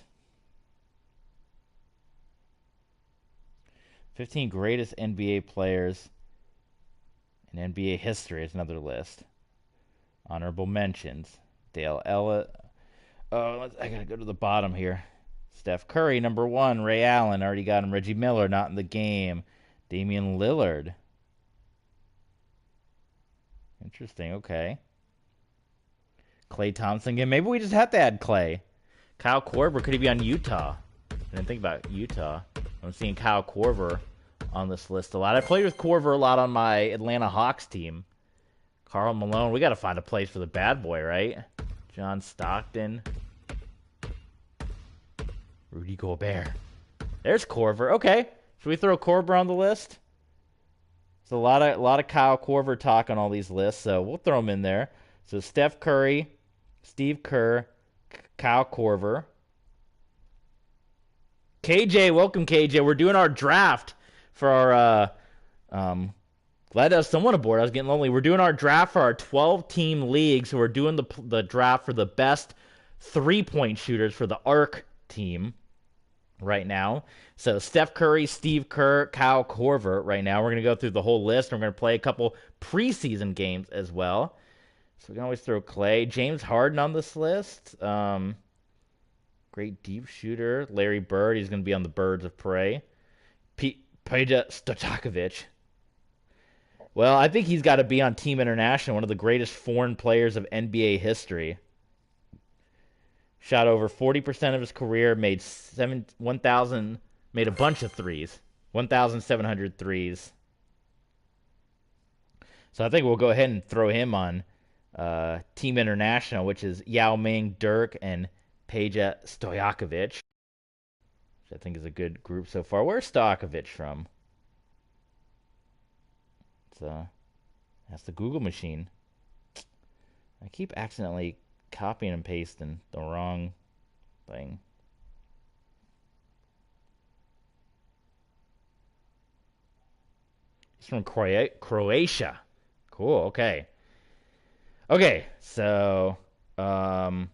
S1: 15 greatest NBA players in NBA history is another list. Honorable mentions. Dale Ellis. Oh, I gotta go to the bottom here. Steph Curry, number 1. Ray Allen, already got him. Reggie Miller, not in the game. Damian Lillard. Interesting, okay. Klay Thompson again. Maybe we just have to add Klay. Kyle Korver, could he be on Utah? I didn't think about Utah. I'm seeing Kyle Korver on this list a lot. I played with Korver a lot on my Atlanta Hawks team. Karl Malone. We got to find a place for the bad boy, right? John Stockton. Rudy Gobert. There's Korver. Okay. Should we throw Korver on the list? There's a lot of Kyle Korver talk on all these lists, so we'll throw him in there. So Steph Curry, Steve Kerr, Kyle Korver. KJ, welcome KJ. We're doing our draft for our glad to have someone aboard. I was getting lonely. We're doing our draft for our 12-team league, so we're doing the draft for the best three-point shooters for the Arc team right now. So Steph Curry, Steve Kerr, Kyle Korver right now. We're going to go through the whole list. We're going to play a couple preseason games as well. So we can always throw Klay. James Harden on this list. Great deep shooter. Larry Bird. He's going to be on the Birds of Prey. Peja Stojakovic. Well, I think he's got to be on Team International, one of the greatest foreign players of NBA history. Shot over 40% of his career, made a bunch of threes. 1,700 threes. So I think we'll go ahead and throw him on Team International, which is Yao Ming, Dirk, and Peja Stojakovic, which I think is a good group so far. Where's Stojakovic from? That's the Google machine. I keep accidentally copying and pasting the wrong thing. He's from Croatia. Cool, okay. Okay, so I'm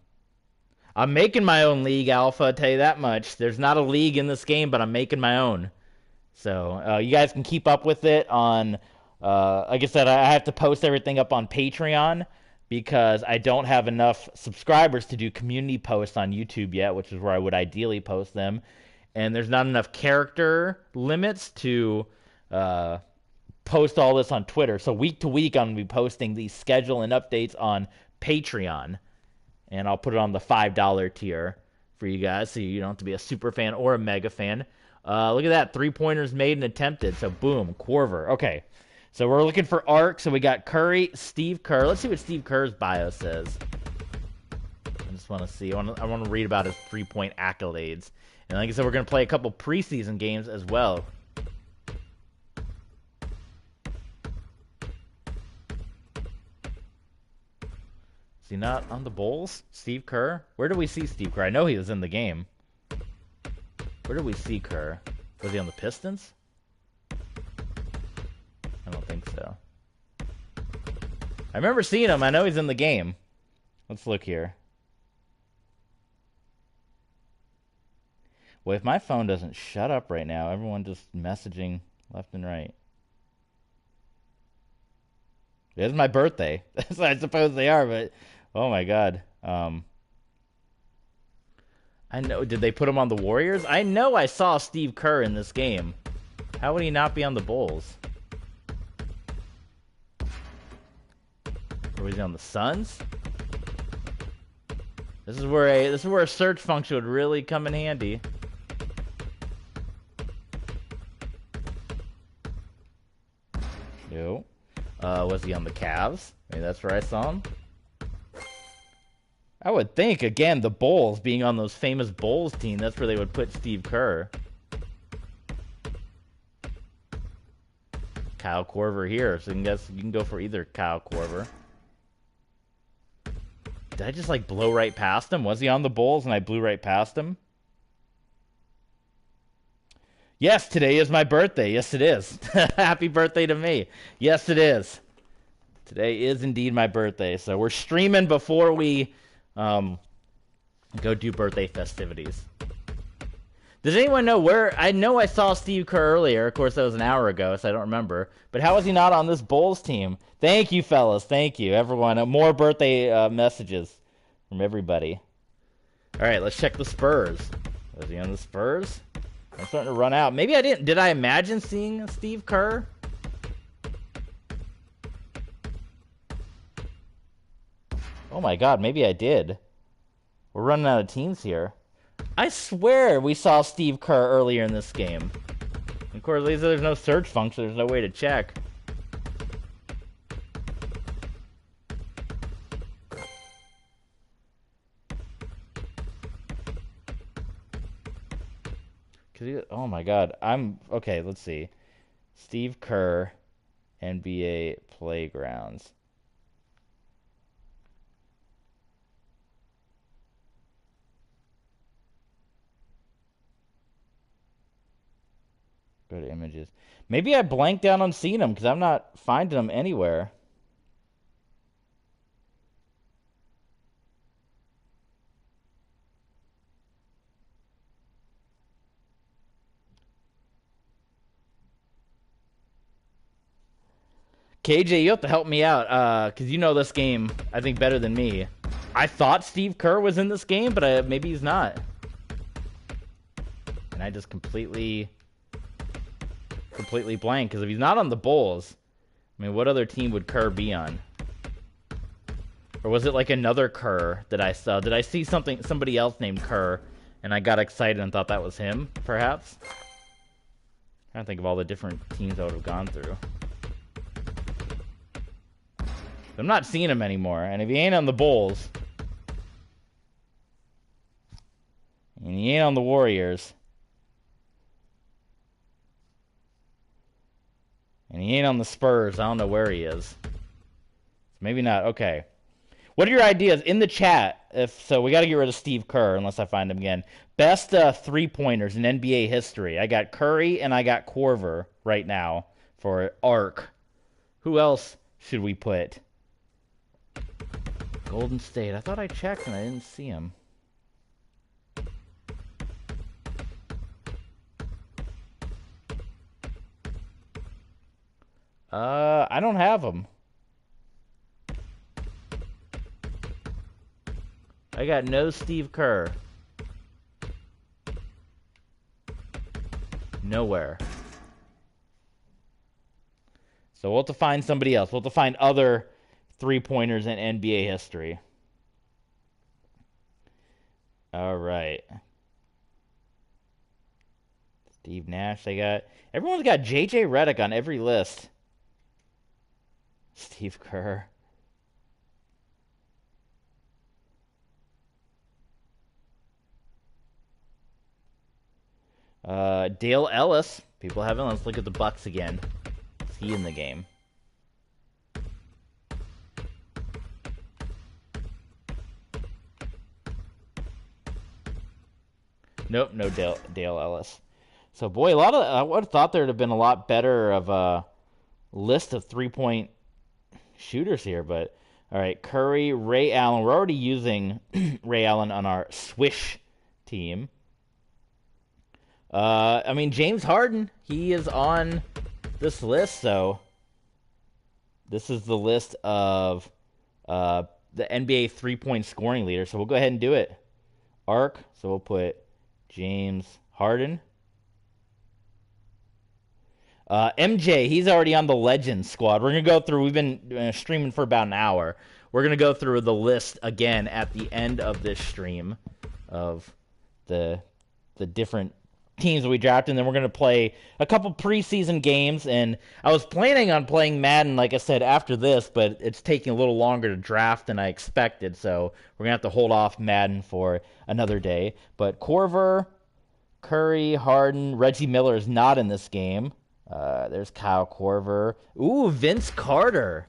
S1: making my own league, Alpha, I'll tell you that much. There's not a league in this game, but I'm making my own. So you guys can keep up with it on, like I said, I have to post everything up on Patreon because I don't have enough subscribers to do community posts on YouTube yet, which is where I would ideally post them. And there's not enough character limits to post all this on Twitter. So week to week, I'm going to be posting these schedule and updates on Patreon. And I'll put it on the $5 tier for you guys, so you don't have to be a super fan or a mega fan. Look at that. 3-pointers made and attempted. So, boom. Corver. Okay. So, we're looking for arc. So, we got Curry, Steve Kerr. Let's see what Steve Kerr's bio says. I just want to see. I want to read about his 3-point accolades. And like I said, we're going to play a couple preseason games as well. Is he not on the Bulls? Steve Kerr? Where do we see Steve Kerr? I know he was in the game. Where did we see Kerr? Was he on the Pistons? I don't think so. I remember seeing him. I know he's in the game. Let's look here. Well, if my phone doesn't shut up right now, everyone just messaging left and right. It is my birthday. I suppose they are, but oh my God. I know. Did they put him on the Warriors? I know I saw Steve Kerr in this game. How would he not be on the Bulls? Or was he on the Suns? This is where a search function would really come in handy. No. Was he on the Cavs? Maybe that's where I saw him. I would think, again, the Bulls, being on those famous Bulls team, that's where they would put Steve Kerr. Kyle Korver here, so you can go for either Kyle Korver. Did I just, like, blow right past him? Was he on the Bulls and I blew right past him? Yes, today is my birthday. Yes, it is. Happy birthday to me. Yes, it is. Today is indeed my birthday, so we're streaming before we go do birthday festivities. Does anyone know where? I know I saw Steve Kerr earlier. Of course, that was an hour ago, so I don't remember. But how is he not on this Bulls team? Thank you, fellas. Thank you, everyone. More birthday messages from everybody. All right, let's check the Spurs. Was he on the Spurs? I'm starting to run out. Maybe I didn't. Did I imagine seeing Steve Kerr? Oh my God, maybe I did. We're running out of teams here. I swear we saw Steve Kerr earlier in this game. Of course, there's no search function. There's no way to check. Oh my God. Okay, let's see. Steve Kerr, NBA Playgrounds. Go to images. Maybe I blanked out on seeing him because I'm not finding him anywhere. KJ, you have to help me out because you know this game, I think, better than me. I thought Steve Kerr was in this game, but maybe he's not. And I just completely blank, because if he's not on the Bulls, I mean, what other team would Kerr be on? Or was it like another Kerr that I saw? Did I see somebody else named Kerr, and I got excited and thought that was him, perhaps? I'm trying to think of all the different teams I would have gone through. I'm not seeing him anymore, and if he ain't on the Bulls, and he ain't on the Warriors, And he ain't on the Spurs. I don't know where he is. Maybe not. Okay. What are your ideas in the chat? We got to get rid of Steve Kerr unless I find him again. Best three-pointers in NBA history. I got Curry and I got Korver right now for Arc. Who else should we put? Golden State. I thought I checked and I didn't see him. I don't have him. I got no Steve Kerr. Nowhere. So we'll have to find somebody else. We'll have to find other three-pointers in NBA history. All right. Steve Nash, everyone's got J.J. Redick on every list. Steve Kerr. Dale Ellis. People haven't. Let's look at the Bucks again. Is he in the game? Nope, no Dale Ellis. So, boy, I would have thought there would have been a lot better of a list of three-point shooters here, but all right, Curry, Ray Allen. We're already using Ray Allen on our Swish team. James Harden, he is on this list, so this is the list of the NBA three-point scoring leader, so we'll go ahead and do it. Arc, so we'll put James Harden. MJ, he's already on the Legends squad. We're going to go through, we've been streaming for about an hour. We're going to go through the list again at the end of this stream of the different teams that we drafted, and then we're going to play a couple preseason games, and I was planning on playing Madden, like I said, after this, but it's taking a little longer to draft than I expected, so we're going to have to hold off Madden for another day. But Korver, Curry, Harden, Reggie Miller is not in this game. There's Kyle Korver. Ooh, Vince Carter.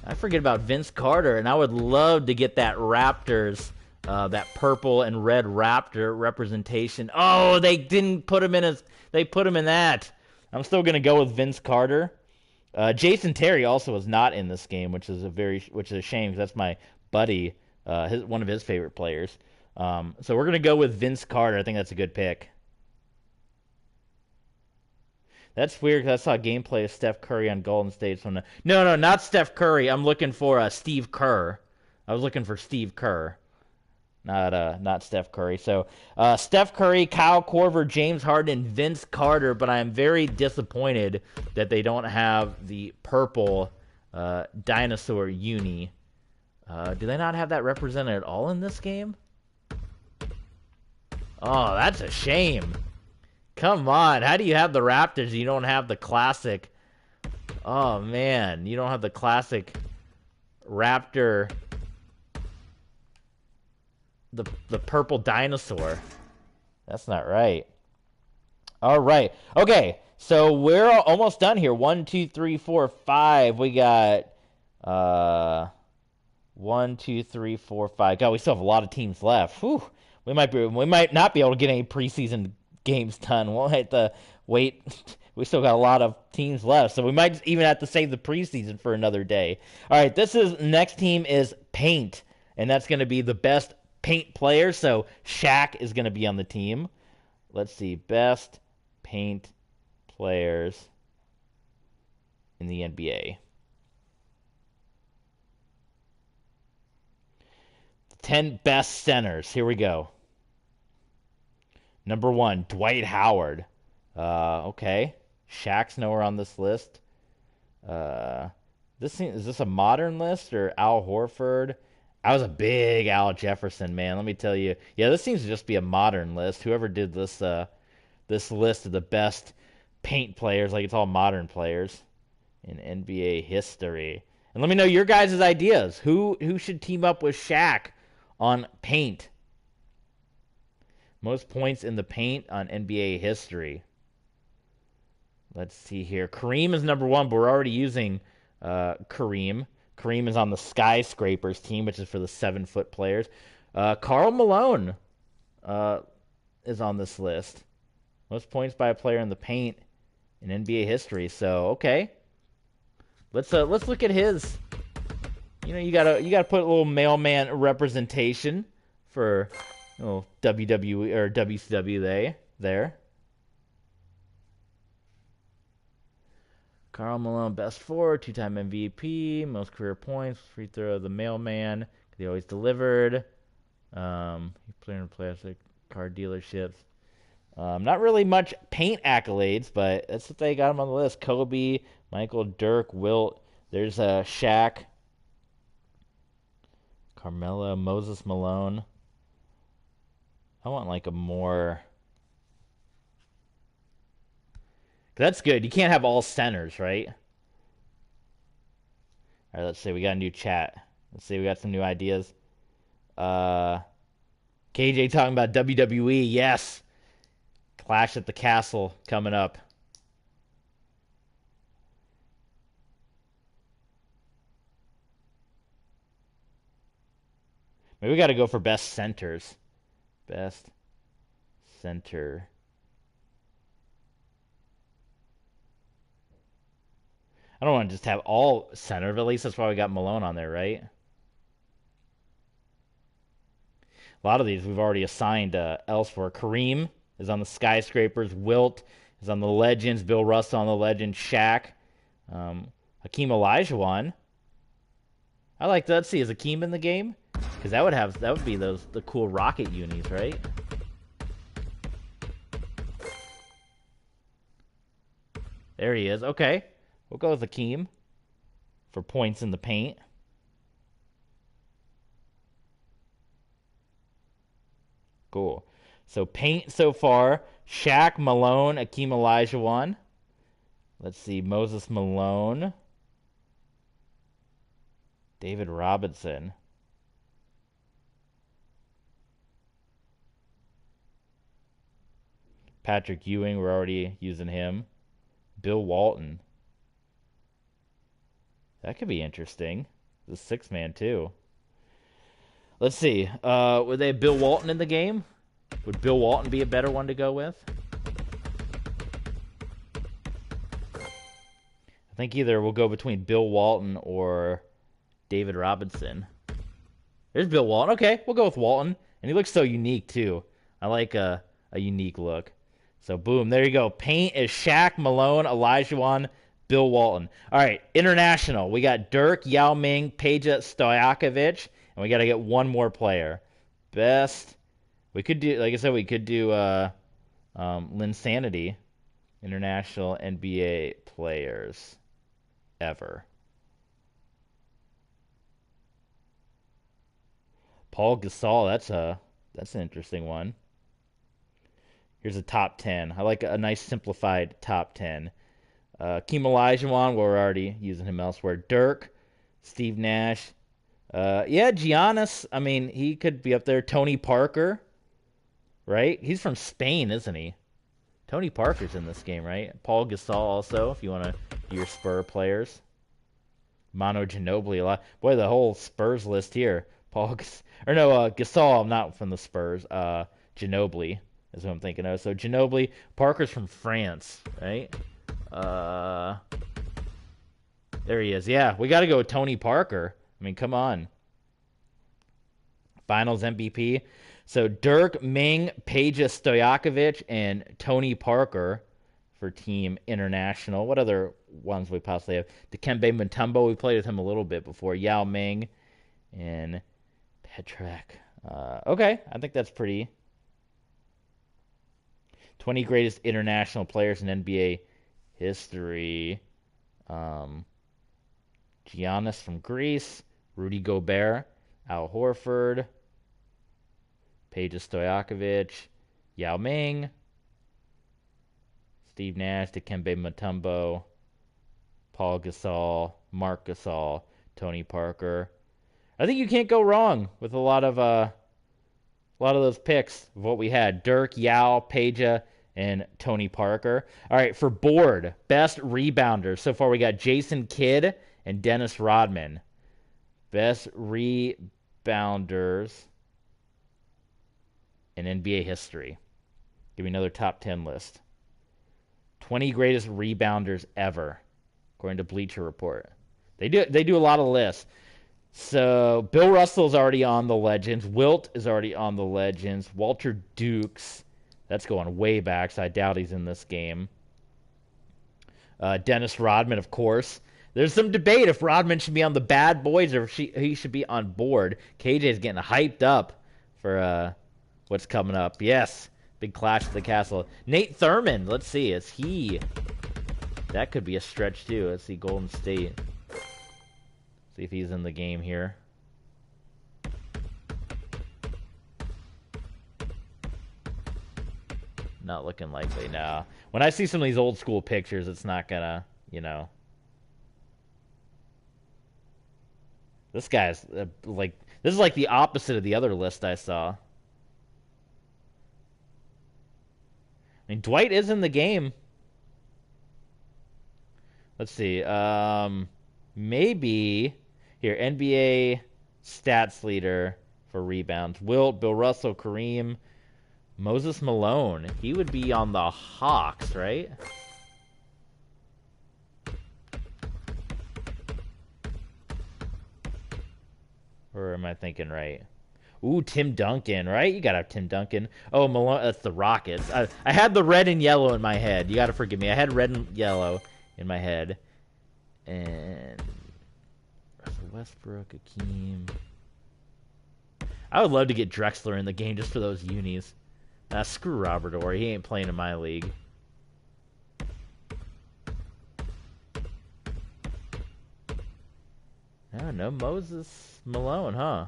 S1: I forget about Vince Carter, and I would love to get that Raptors, that purple and red Raptor representation. Oh, they didn't put him in they put him in that. I'm still going to go with Vince Carter. Jason Terry also was not in this game, which is a shame because that's my buddy, one of his favorite players. So we're going to go with Vince Carter. I think that's a good pick. That's weird because I saw gameplay of Steph Curry on Golden State. So no, not Steph Curry. I'm looking for Steve Kerr. I was looking for Steve Kerr, not Steph Curry. So Steph Curry, Kyle Korver, James Harden, and Vince Carter. But I am very disappointed that they don't have the purple dinosaur uni. Do they not have that represented at all in this game? Oh, that's a shame. Come on, how do you have the Raptors and you don't have the classic? Oh, man, you don't have the classic Raptor, the purple dinosaur. That's not right. All right. Okay, so we're almost done here. 1, 2, 3, 4, 5. We got 1, 2, 3, 4, 5. God, we still have a lot of teams left. Whew. We might not be able to get any preseason games done. We'll have to wait. We still got a lot of teams left, so we might even have to save the preseason for another day. All right, next team is Paint, and that's going to be the best Paint player. So Shaq is going to be on the team. Let's see, best Paint players in the NBA. 10 best centers. Here we go. Number 1, Dwight Howard. Okay. Shaq's nowhere on this list. Is this a modern list or Al Horford? I was a big Al Jefferson, man. Let me tell you. Yeah, this seems to just be a modern list. Whoever did this list of the best Paint players, like it's all modern players in NBA history. And let me know your guys' ideas. Who should team up with Shaq on Paint? Most points in the Paint on NBA history. Let's see here. Kareem is number 1, but we're already using Kareem. Kareem is on the Skyscrapers team, which is for the 7-foot players. Karl Malone is on this list. Most points by a player in the paint in NBA history. So, okay. Let's look at his. You gotta put a little mailman representation for WWE or WCW there. Karl Malone, best forward, 2-time MVP, most career points, free throw of the mailman. He always delivered. He played in plastic car dealerships. Not really much paint accolades, but that's what they got him on the list. Kobe, Michael, Dirk, Wilt. There's Shaq, Carmelo, Moses Malone. I want like a more... That's good. You can't have all centers, right? All right, let's see. We got a new chat. Let's see. We got some new ideas. KJ talking about WWE. Yes. Clash at the Castle coming up. Maybe we got to go for best centers. Best center. I don't want to just have all center, but at least that's why we got Malone on there, right? A lot of these we've already assigned elsewhere. Kareem is on the Skyscrapers. Wilt is on the Legends. Bill Russell on the Legends. Shaq. Hakeem Olajuwon. I like that. Let's see, is Hakeem in the game? Because that would be the cool rocket unis, right? There he is. Okay. We'll go with Hakeem for points in the paint. Cool. So paint so far, Shaq, Malone, Hakeem Olajuwon. Let's see, Moses Malone. David Robinson. Patrick Ewing, we're already using him. Bill Walton. That could be interesting. The 6-man, too. Let's see. Would they have Bill Walton in the game? Would Bill Walton be a better one to go with? I think either we'll go between Bill Walton or David Robinson. There's Bill Walton. Okay, we'll go with Walton. And he looks so unique, too. I like a unique look. So, boom. There you go. Paint is Shaq, Malone, Olajuwon, Bill Walton. All right, international. We got Dirk, Yao Ming, Peja Stojakovic, and we got to get one more player. Best. We could do, like I said, we could do Linsanity, international NBA players ever. Paul Gasol, that's an interesting one. Here's a top 10. I like a nice simplified top 10. Hakeem Olajuwon, we're already using him elsewhere. Dirk, Steve Nash. Giannis, I mean, he could be up there. Tony Parker, right? He's from Spain, isn't he? Tony Parker's in this game, right? Paul Gasol also, if you want to do your Spur players. Manu Ginobili, a lot. Boy, the whole Spurs list here. Gasol, not from the Spurs. Ginobili is who I'm thinking of. So Ginobili, Parker's from France, right? There he is. Yeah, we got to go with Tony Parker. I mean, come on. Finals MVP. So Dirk, Ming, Peja Stojakovic, and Tony Parker for Team International. What other ones we possibly have? Dikembe Mutombo, we played with him a little bit before. Yao Ming and Petrek. Okay, I think that's pretty. 20 greatest international players in NBA history. Giannis from Greece, Rudy Gobert, Al Horford, Peja Stojakovic, Yao Ming, Steve Nash, Dikembe Mutombo, Paul Gasol, Mark Gasol, Tony Parker. I think you can't go wrong with a lot of those picks of what we had. Dirk, Yao, Peja, and Tony Parker. All right, for board, best rebounders. So far we got Jason Kidd and Dennis Rodman. Best rebounders in NBA history. Give me another top 10 list. 20 greatest rebounders ever, according to Bleacher Report. They do a lot of lists. So Bill Russell's already on the Legends. Wilt is already on the Legends. Walter Dukes, that's going way back, so I doubt he's in this game. Dennis Rodman, of course. There's some debate if Rodman should be on the Bad Boys or if he should be on board. KJ's getting hyped up for what's coming up. Yes, big Clash at the Castle. Nate Thurmond, let's see. Is he... That could be a stretch, too. Let's see, Golden State. See if he's in the game here. Not looking likely, no. When I see some of these old school pictures, it's not gonna, you know... This guy's, like... This is like the opposite of the other list I saw. I mean, Dwight is in the game. Let's see. Maybe... Here, NBA stats leader for rebounds. Wilt, Bill Russell, Kareem, Moses Malone. He would be on the Hawks, right? Or am I thinking right? Ooh, Tim Duncan, right? You gotta have Tim Duncan. Oh, Malone, that's the Rockets. I had the red and yellow in my head. You gotta forgive me. I had red and yellow in my head. And... Westbrook, Akeem. I would love to get Drexler in the game just for those unis. Screw Robert Orr. He ain't playing in my league. Oh, no Moses Malone, huh?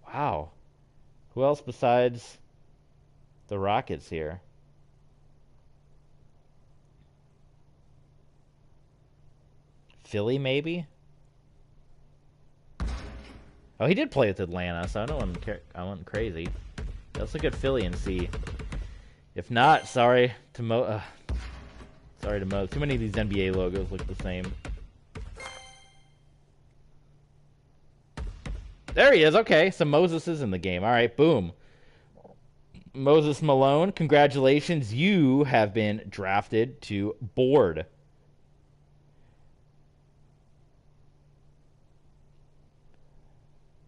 S1: Wow. Who else besides the Rockets here? Philly, maybe? Oh, he did play with Atlanta, so I went crazy. Let's look at Philly and see. If not, sorry to Mo. Too many of these NBA logos look the same. There he is. Okay, so Moses is in the game. All right, boom. Moses Malone, congratulations. You have been drafted to board.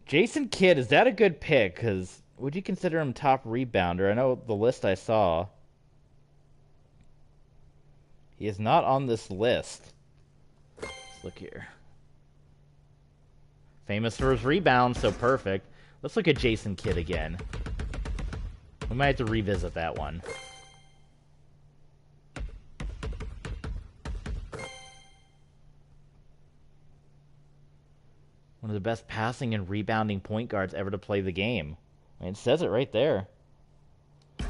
S1: Jason Kidd, is that a good pick? Because would you consider him top rebounder? I know the list I saw. He is not on this list. Let's look here. Famous for his rebounds, so perfect. Let's look at Jason Kidd again. We might have to revisit that one. One of the best passing and rebounding point guards ever to play the game. I mean, it says it right there.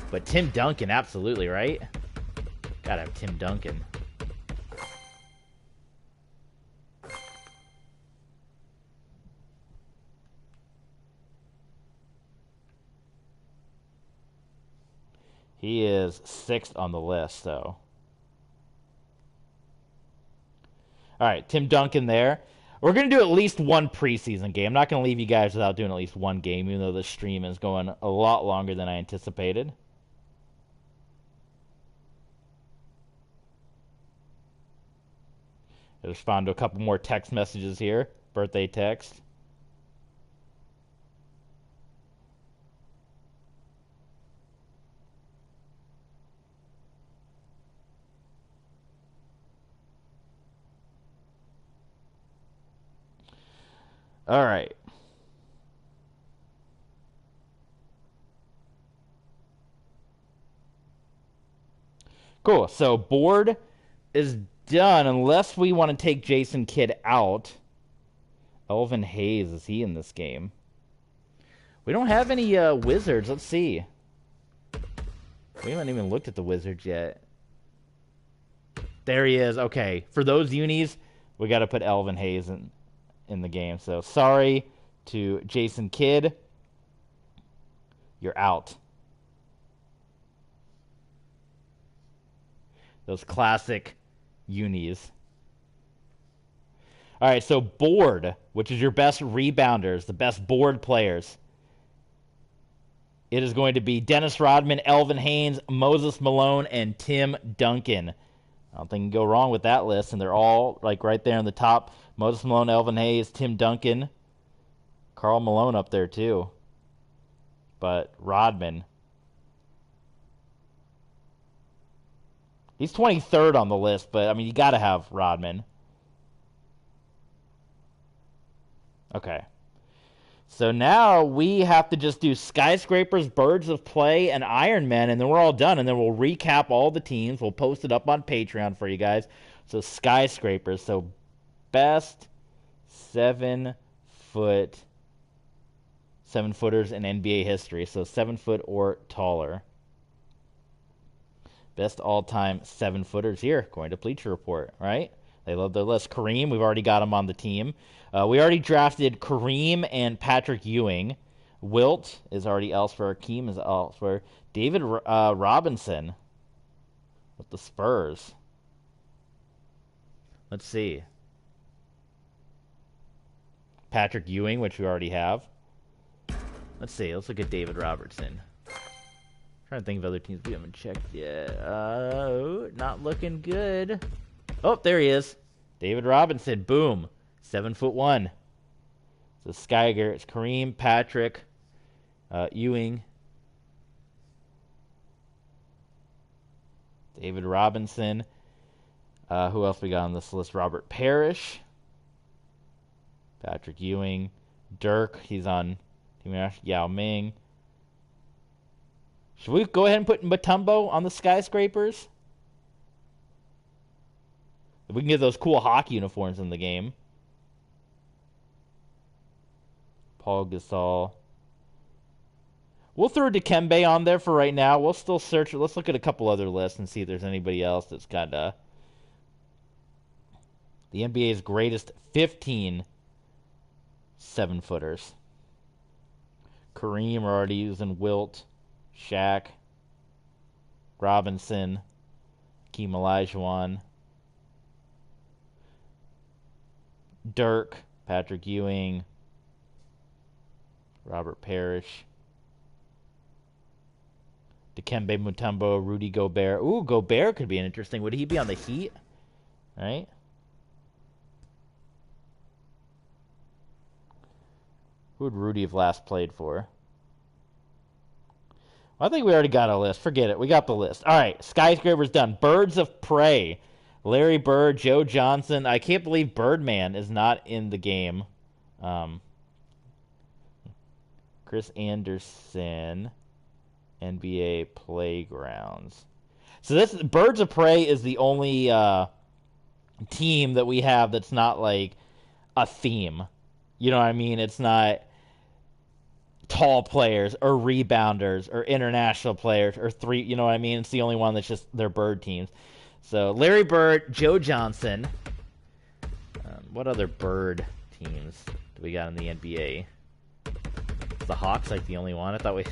S1: But Tim Duncan, absolutely, right? Gotta have Tim Duncan. He is 6th on the list, so. All right, Tim Duncan there. We're going to do at least one preseason game. I'm not going to leave you guys without doing at least one game, even though this stream is going a lot longer than I anticipated. I'll respond to a couple more text messages here. Birthday text. All right. Cool. So board is done unless we want to take Jason Kidd out. Elvin Hayes, is he in this game? We don't have any Wizards. Let's see. We haven't even looked at the Wizards yet. There he is. Okay. For those unis, we got to put Elvin Hayes in the game. So sorry to Jason Kidd. You're out. Those classic unis. All right, so board, which is your best rebounders, the best board players. It is going to be Dennis Rodman, Elvin Haynes, Moses Malone, and Tim Duncan. I don't think you can go wrong with that list, and they're all like right there in the top. Moses Malone, Elvin Haynes, Tim Duncan, Karl Malone up there too. But Rodman, he's 23rd on the list, but I mean you got to have Rodman. Okay. So now we have to just do skyscrapers, birds of play, and Iron Men, and then we're all done. And then we'll recap all the teams. We'll post it up on Patreon for you guys. So skyscrapers. So best 7-footers in NBA history. So 7 foot or taller. Best all-time 7-footers here, according to Bleacher Report, right? They love their list. Kareem, we've already got him on the team. We already drafted Kareem and Patrick Ewing. Wilt is already elsewhere. Hakeem is elsewhere. David Robinson with the Spurs. Let's see. Patrick Ewing, which we already have. Let's see. Let's look at David Robertson. Trying to think of other teams we haven't checked yet. Not looking good. Oh, there he is. David Robinson. Boom. 7'1". So Skyger. It's Kareem, Patrick, Ewing, David Robinson. Who else we got on this list? Robert Parrish, Patrick Ewing, Dirk. He's on Team Nash. Yao Ming. Should we go ahead and put Mutombo on the skyscrapers? If we can get those cool hockey uniforms in the game. Paul Gasol. We'll throw Dikembe on there for right now. We'll still search. Let's look at a couple other lists and see if there's anybody else that's got the NBA's greatest 15 7-footers. Kareem, we're already using Wilt, Shaq, Robinson, Hakeem Olajuwon, Dirk, Patrick Ewing, Robert Parrish, Dikembe Mutombo, Rudy Gobert. Ooh, Gobert could be an interesting. Would he be on the Heat? Right? Who would Rudy have last played for? Well, I think we already got a list. Forget it. We got the list. All right, skyscrapers done. Birds of Prey. Larry Bird, Joe Johnson. I can't believe Birdman is not in the game. Chris Anderson, NBA Playgrounds. So this Birds of Prey is the only team that we have that's not like a theme. You know what I mean? It's not tall players or rebounders or international players or three. You know what I mean? It's the only one that's just their bird teams. So Larry Bird, Joe Johnson. What other bird teams do we got in the NBA? The Hawks like the only one. I thought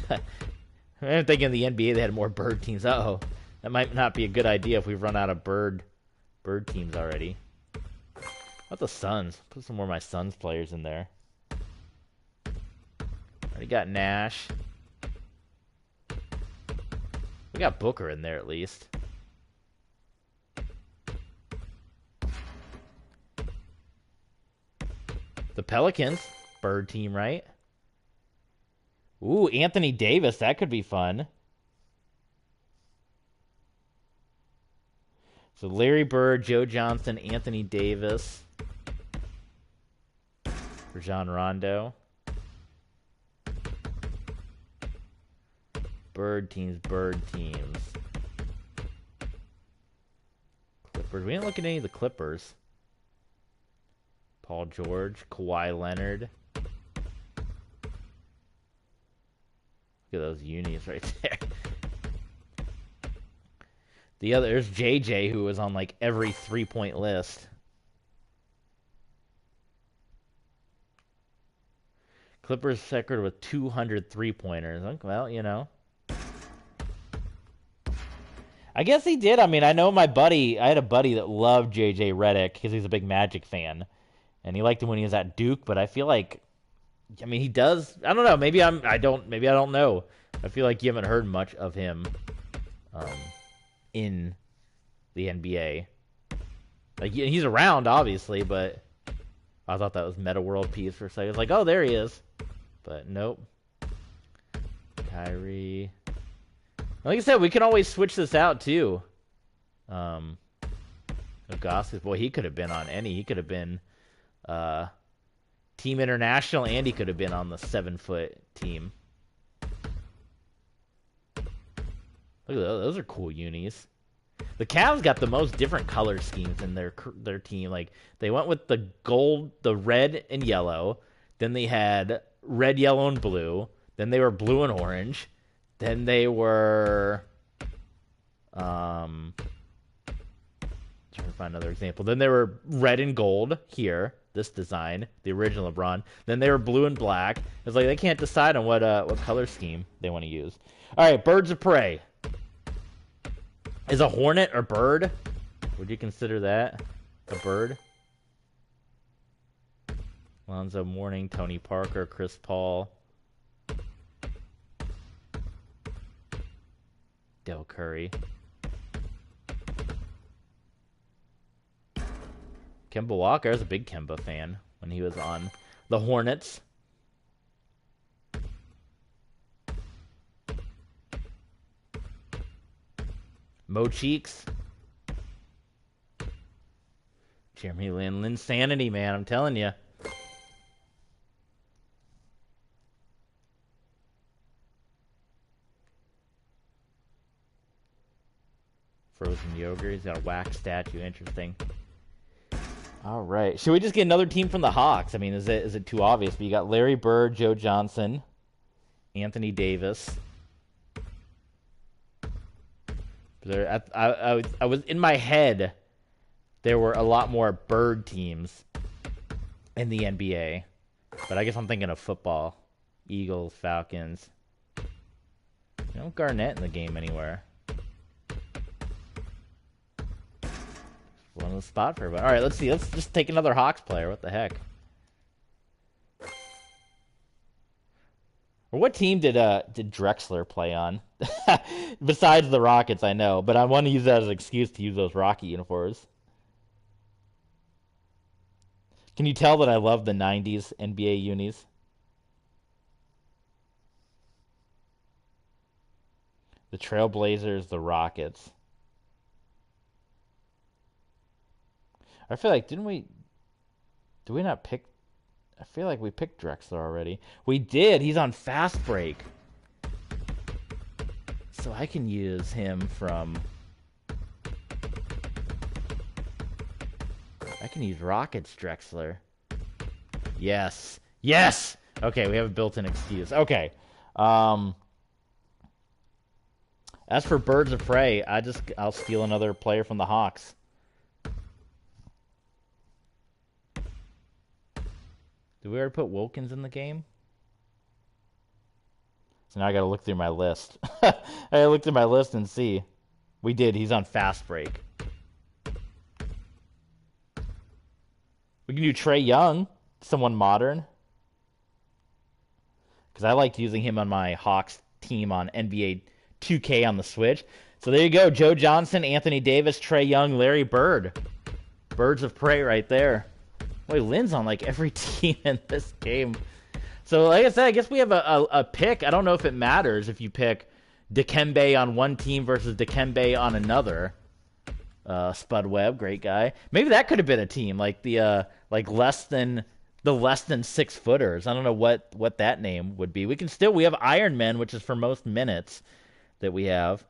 S1: I'm thinking the NBA they had more bird teams. Uh-oh. That might not be a good idea if we've run out of bird teams already. How about the Suns? Put some more of my Suns players in there. Already got Nash. We got Booker in there at least. The Pelicans. Bird team, right? Ooh, Anthony Davis. That could be fun. So Larry Bird, Joe Johnson, Anthony Davis. Rajon Rondo. Bird teams. Clippers. We didn't look at any of the Clippers. Paul George, Kawhi Leonard. Look at those unis right there. There's JJ, who was on like every 3-point list. Clippers record with 200 3-pointers. Well, you know. I guess he did. I mean, I know I had a buddy that loved J.J. Redick because he's a big Magic fan, and he liked him when he was at Duke. But I feel like, I mean, he does. I don't know. Maybe I don't know. I feel like you haven't heard much of him, in the NBA. Like he's around, obviously, but I thought that was Meta World Peace for a second. I was like, oh, there he is, but nope. Kyrie. Like I said, we can always switch this out too. Gossip, boy, he could have been on any. He could have been Team International, and he could have been on the 7-foot team. Look at those. Those are cool unis. The Cavs got the most different color schemes in their team. Like they went with the gold, the red and yellow. Then they had red, yellow, and blue. Then they were blue and orange. Then they were trying to find another example. Then they were red and gold here, this design, the original LeBron. Then they were blue and black. It's like they can't decide on what color scheme they want to use. All right, birds of prey. Is a hornet a bird? Would you consider that a bird? Lonzo Mourning, Tony Parker, Chris Paul, Del Curry, Kemba Walker. I was a big Kemba fan when he was on the Hornets. Mo Cheeks. Jeremy Lin. Linsanity, man. I'm telling you. Frozen yogurt. He's got a wax statue. Interesting. All right. Should we just get another team from the Hawks? I mean, is it too obvious? But you got Larry Bird, Joe Johnson, Anthony Davis. I was in my head. There were a lot more bird teams in the NBA, but I guess I'm thinking of football. Eagles, Falcons. No Garnett in the game anywhere. One on the spot for everybody. All right, let's see. Let's just take another Hawks player. What the heck? Or what team did Drexler play on? Besides the Rockets, I know, but I want to use that as an excuse to use those Rocky uniforms. Can you tell that I love the 90s NBA unis? The Trailblazers, the Rockets. I feel like, did we not pick? I feel like we picked Drexler already. We did. He's on fast break. So I can use him from... I can use Rockets Drexler. Yes. Yes! Okay, we have a built-in excuse. Okay. As for Birds of Prey, I'll steal another player from the Hawks. Did we already put Wilkins in the game? So now I gotta look through my list. I gotta look through my list and see. We did. He's on fast break. We can do Trae Young, someone modern. Because I liked using him on my Hawks team on NBA 2K on the Switch. So there you go. Joe Johnson, Anthony Davis, Trae Young, Larry Bird. Birds of Prey right there. Boy, Lynn's on like every team in this game. So like I said, I guess we have a pick. I don't know if it matters if you pick Dikembe on one team versus Dikembe on another. Spud Webb, great guy. Maybe that could have been a team, like the less than 6 footers. I don't know what that name would be. We have Iron Men, which is for most minutes that we have.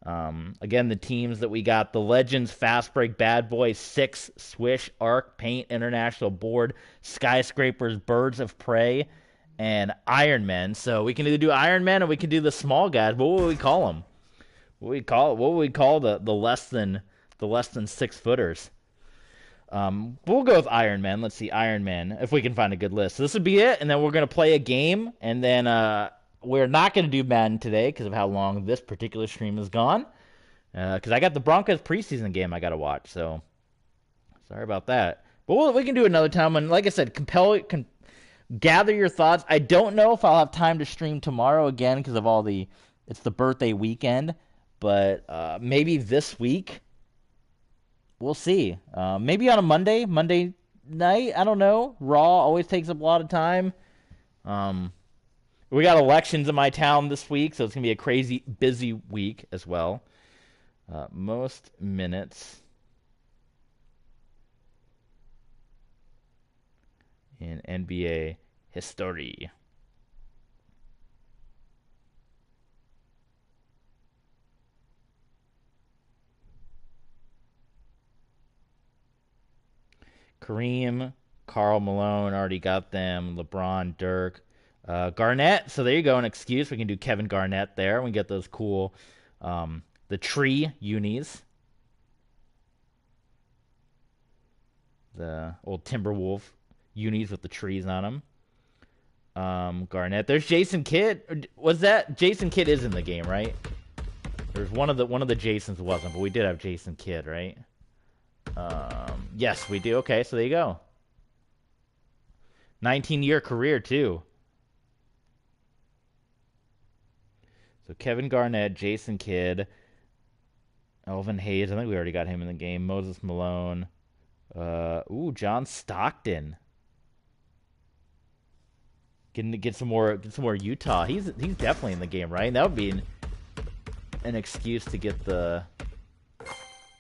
S1: Again, the teams that we got: the Legends, Fast Break, Bad Boys, Six, Swish, Arc, Paint, International Board, Skyscrapers, Birds of Prey, and Iron Men. So we can either do Iron Man or we can do the small guys. What would we call them? What would we call the less than 6 footers? We'll go with Iron Man. Let's see, Iron Man, if we can find a good list. So this would be it, and then we're gonna play a game, and then we're not gonna do Madden today because of how long this particular stream has gone. because I got the Broncos preseason game I got to watch. So sorry about that. But we can do it another time. And like I said, gather your thoughts. I don't know if I'll have time to stream tomorrow again because of it's the birthday weekend. But maybe this week, we'll see. Maybe on a Monday night. I don't know. Raw always takes up a lot of time. We got elections in my town this week, so it's going to be a crazy busy week as well. Most minutes in NBA history. Kareem, Karl Malone, already got them. LeBron, Dirk, Garnett. So there you go, an excuse. We can do Kevin Garnett there. We get those cool, the tree unis. The old Timberwolf unis with the trees on them. Garnett. There's Jason Kidd. Was that Jason Kidd is in the game, right? There's one of the Jasons wasn't, but we did have Jason Kidd, right? Yes, we do. Okay, so there you go. 19-year career too. So Kevin Garnett, Jason Kidd, Elvin Hayes. I think we already got him in the game. Moses Malone. John Stockton. Get some more Utah. He's definitely in the game, right? And that would be an excuse to get the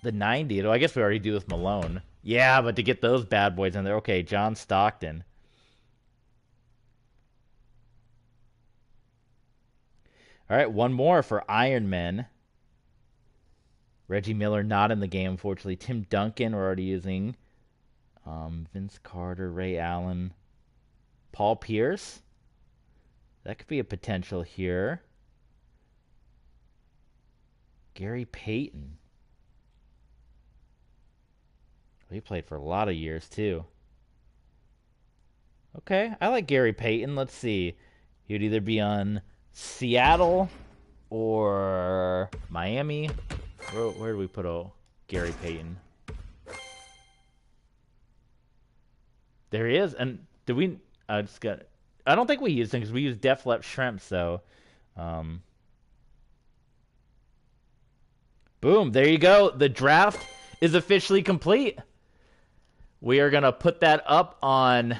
S1: 90. Though I guess we already do with Malone. Yeah, but to get those bad boys in there. Okay, John Stockton. All right, one more for Iron Men. Reggie Miller not in the game, unfortunately. Tim Duncan we're already using. Vince Carter, Ray Allen, Paul Pierce. That could be a potential here. Gary Payton. He played for a lot of years, too. Okay, I like Gary Payton. Let's see. He would either be on Seattle or Miami. Where do we put Gary Payton? There he is. And did we... I don't think we used him because we used Def Leppard Shrimp, so... Boom, there you go. The draft is officially complete. We are going to put that up on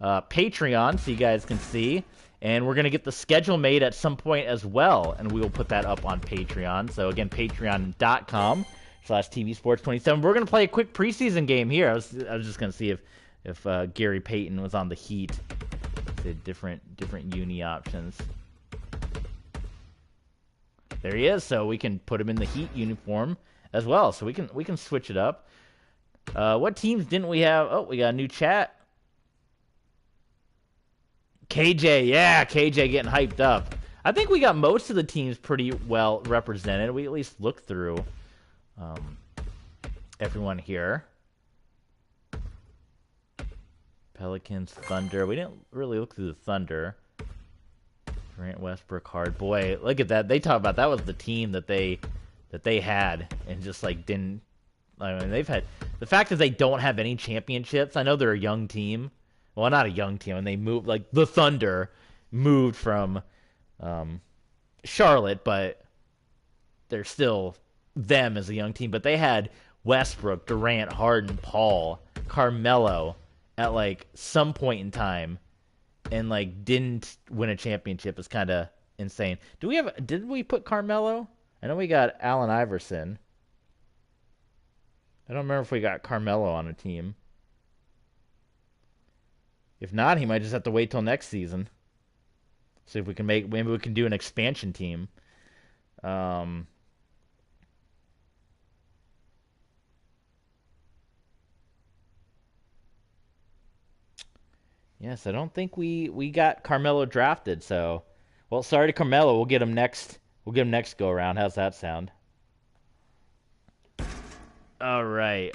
S1: Patreon so you guys can see. And we're going to get the schedule made at some point as well. And we will put that up on Patreon. So, again, patreon.com/tvsports27. We're going to play a quick preseason game here. I was just going to see if Gary Payton was on the Heat. The different uni options. There he is. So we can put him in the Heat uniform as well. So we can switch it up. What teams didn't we have? Oh, we got a new chat. KJ, yeah, KJ getting hyped up. I think we got most of the teams pretty well represented. We at least looked through everyone here. Pelicans, Thunder. We didn't really look through the Thunder. Grant, Westbrook, Hard. Boy, look at that. They talk about that was the team that they had and just like didn't. I mean, they've had the fact that they don't have any championships. I know they're a young team. Well, not a young team, and they moved, like, the Thunder moved from Charlotte, but they're still them as a young team. But they had Westbrook, Durant, Harden, Paul, Carmelo at, like, some point in time and, like, didn't win a championship. It's kind of insane. Did we put Carmelo? I know we got Allen Iverson. I don't remember if we got Carmelo on a team. If not, he might just have to wait till next season. See if we can maybe we can do an expansion team. Yes, I don't think we got Carmelo drafted, so well, sorry to Carmelo, we'll get him next go around. How's that sound? All right,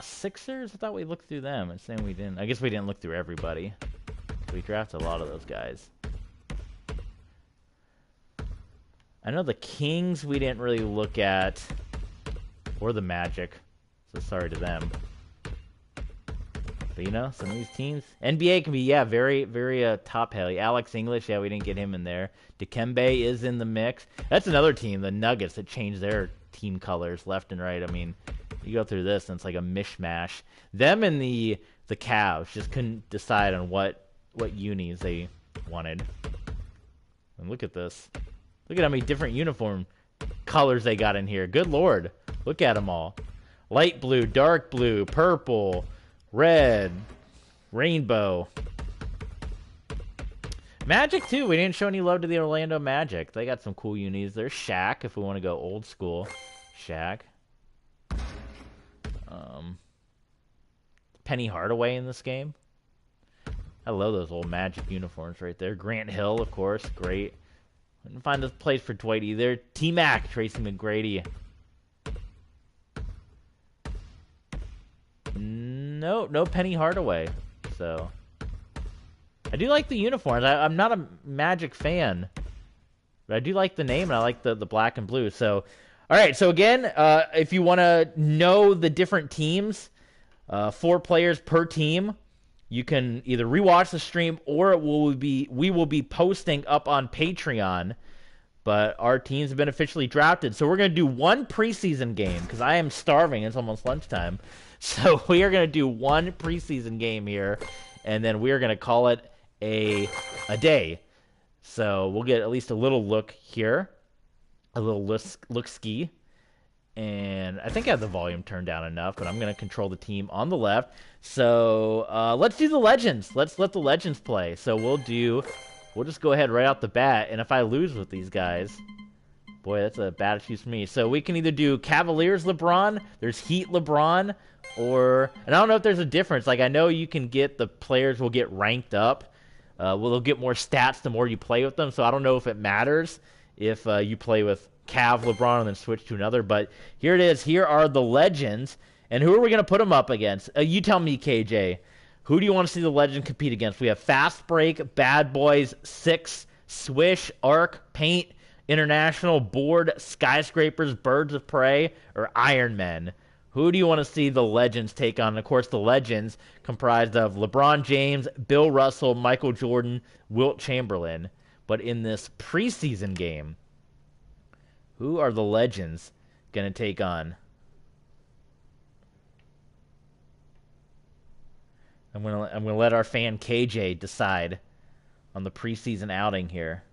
S1: Sixers. I thought we looked through them. It's saying we didn't. I guess we didn't look through everybody. We drafted a lot of those guys. I know the Kings we didn't really look at, or the Magic, so sorry to them. But, you know, some of these teams, NBA can be, yeah, very, very top-heavy. Alex English, yeah, we didn't get him in there. Dikembe is in the mix. That's another team, the Nuggets, that changed their team colors left and right. I mean, you go through this, and it's like a mishmash. Them and the Cavs just couldn't decide on what unis they wanted. And look at this. Look at how many different uniform colors they got in here. Good Lord. Look at them all. Light blue, dark blue, purple, red, rainbow. Magic, too. We didn't show any love to the Orlando Magic. They got some cool unis. There's Shaq, if we want to go old school. Shaq. Penny Hardaway in this game. I love those old Magic uniforms right there. Grant Hill, of course. Great. Couldn't find a place for Dwight either. T-Mac, Tracy McGrady. No Penny Hardaway. So, I do like the uniforms. I'm not a Magic fan, but I do like the name, and I like the black and blue. So, all right. So again, if you want to know the different teams, 4 players per team, you can either rewatch the stream or we will be posting up on Patreon. But our teams have been officially drafted, so we're going to do one preseason game because I am starving. It's almost lunchtime. So we are going to do one preseason game here, and then we are going to call it a day. So we'll get at least a little look here, a little look-ski. And I think I have the volume turned down enough, but I'm going to control the team on the left. So let's do the Legends. Let's let the Legends play. So we'll just go ahead right out the bat. And if I lose with these guys, boy, that's a bad excuse for me. So we can either do Cavaliers LeBron, there's Heat LeBron, and I don't know if there's a difference. Like, I know you can get, the players will get ranked up. They'll get more stats the more you play with them. So I don't know if it matters if you play with Cav LeBron and then switch to another. But here it is. Here are the Legends. And who are we going to put them up against? You tell me, KJ. Who do you want to see the Legend compete against? We have Fast Break, Bad Boys, Six, Swish, Arc, Paint, International, Board, Skyscrapers, Birds of Prey, or Iron Men. Who do you want to see the Legends take on? And of course, the Legends comprised of LeBron James, Bill Russell, Michael Jordan, Wilt Chamberlain. But in this preseason game, who are the Legends going to take on? I'm gonna let our fan KJ decide on the preseason outing here.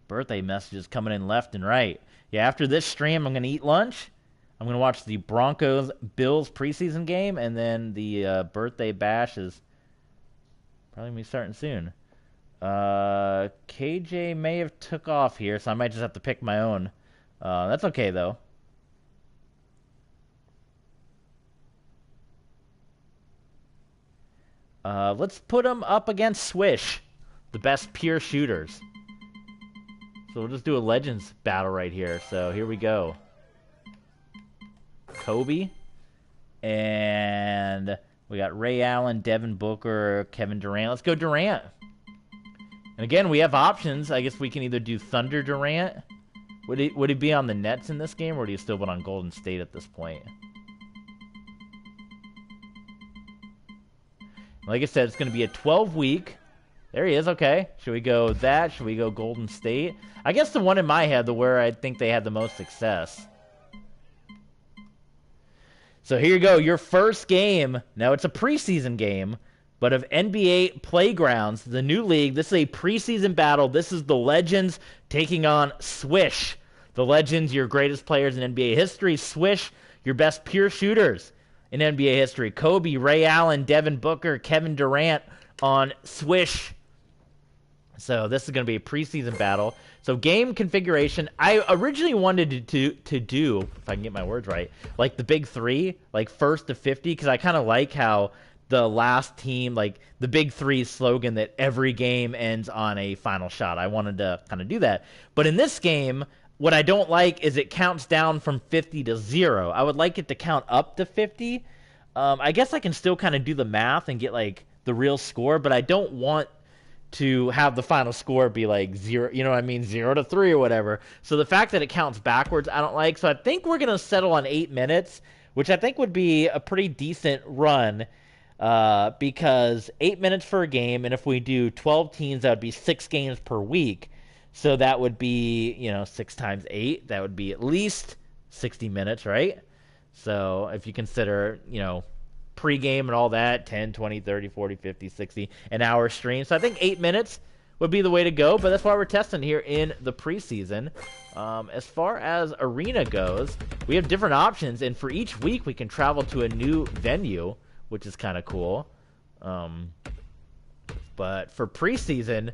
S1: Birthday messages coming in left and right. Yeah, after this stream, I'm going to eat lunch. I'm going to watch the Broncos-Bills preseason game, and then the birthday bash is probably going to be starting soon. KJ may have took off here, so I might just have to pick my own. That's okay, though. Let's put them up against Swish, the best pure shooters. So we'll just do a Legends battle right here. So here we go. Kobe. And we got Ray Allen, Devin Booker, Kevin Durant. Let's go Durant. And again, we have options. I guess we can either do Thunder Durant. Would he be on the Nets in this game, or would he still be on Golden State at this point? Like I said, it's going to be a 12-week. There he is, okay. Should we go that? Should we go Golden State? I guess the one in my head, where I think they had the most success. So here you go, your first game. Now, it's a preseason game, but of NBA Playgrounds, the new league. This is a preseason battle. This is the Legends taking on Swish. The Legends, your greatest players in NBA history. Swish, your best pure shooters in NBA history. Kobe, Ray Allen, Devin Booker, Kevin Durant on Swish. So this is going to be a preseason battle. So game configuration, I originally wanted to do, if I can get my words right, like the big three, like first to 50, because I kind of like how
S2: the last team, like the Big Three slogan that every game ends on a final shot. I wanted to kind of do that. But in this game, what I don't like is it counts down from 50 to 0. I would like it to count up to 50. I guess I can still kind of do the math and get like the real score, but I don't want to have the final score be like 0, 0 to 3 or whatever. So the fact that it counts backwards, I don't like. So I think we're going to settle on 8 minutes, which I think would be a pretty decent run, because 8 minutes for a game, and if we do 12 teams, that would be 6 games per week. So that would be, 6 times 8, that would be at least 60 minutes, right? So if you consider, pregame and all that, 10, 20, 30, 40, 50, 60, an hour stream. So I think 8 minutes would be the way to go, but that's why we're testing here in the preseason. As far as arena goes, we have different options, and for each week we can travel to a new venue, which is kind of cool. But for preseason,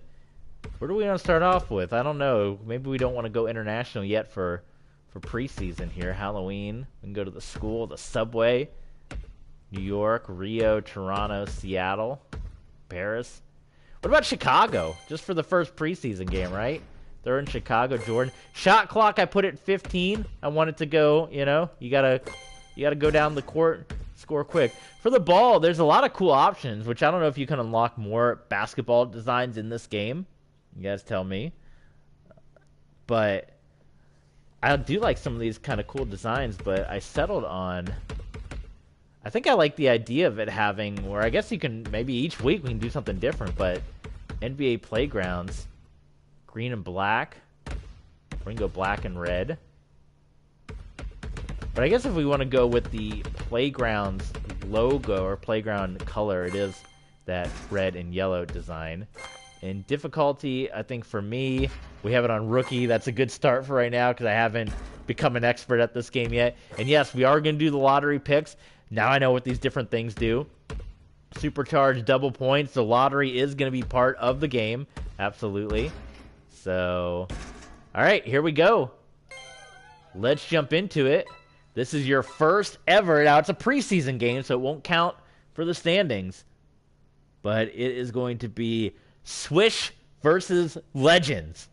S2: where do we want to start off with? I don't know. Maybe we don't want to go international yet for preseason here. Halloween, we can go to the school, the subway. New York, Rio, Toronto, Seattle, Paris. What about Chicago? Just for the first preseason game, right? They're in Chicago, Jordan. Shot clock, I put it 15. I want it to go, you gotta go down the court, score quick. For the ball, there's a lot of cool options, which I don't know if you can unlock more basketball designs in this game. You guys tell me. But I do like some of these kind of cool designs, but I settled on... I think I like the idea of it having, where I guess you can, maybe each week we can do something different, but NBA playgrounds, green and black. We can go black and red. But I guess if we want to go with the playgrounds logo or playground color, it is that red and yellow design. In difficulty, I think for me, we have it on rookie. That's a good start for right now because I haven't become an expert at this game yet. And yes, we are going to do the lottery picks. Now I know what these different things do. Supercharged double points. The lottery is going to be part of the game. Absolutely. So, all right, here we go. Let's jump into it. This is your first ever. Now, it's a preseason game, so it won't count for the standings. But it is going to be Swish versus Legends.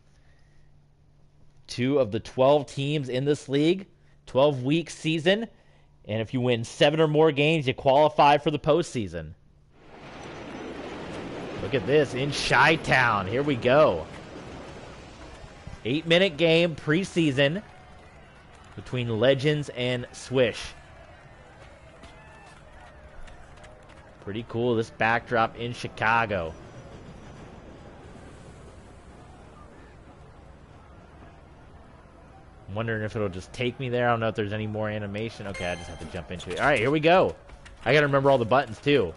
S2: 2 of the 12 teams in this league. 12-week season. And if you win 7 or more games, you qualify for the postseason. Look at this in Chi-Town. Here we go. 8-minute game preseason between Legends and Swish. Pretty cool, this backdrop in Chicago. I'm wondering if it'll just take me there. I don't know if there's any more animation. Okay, I just have to jump into it. All right, here we go. I got to remember all the buttons, too.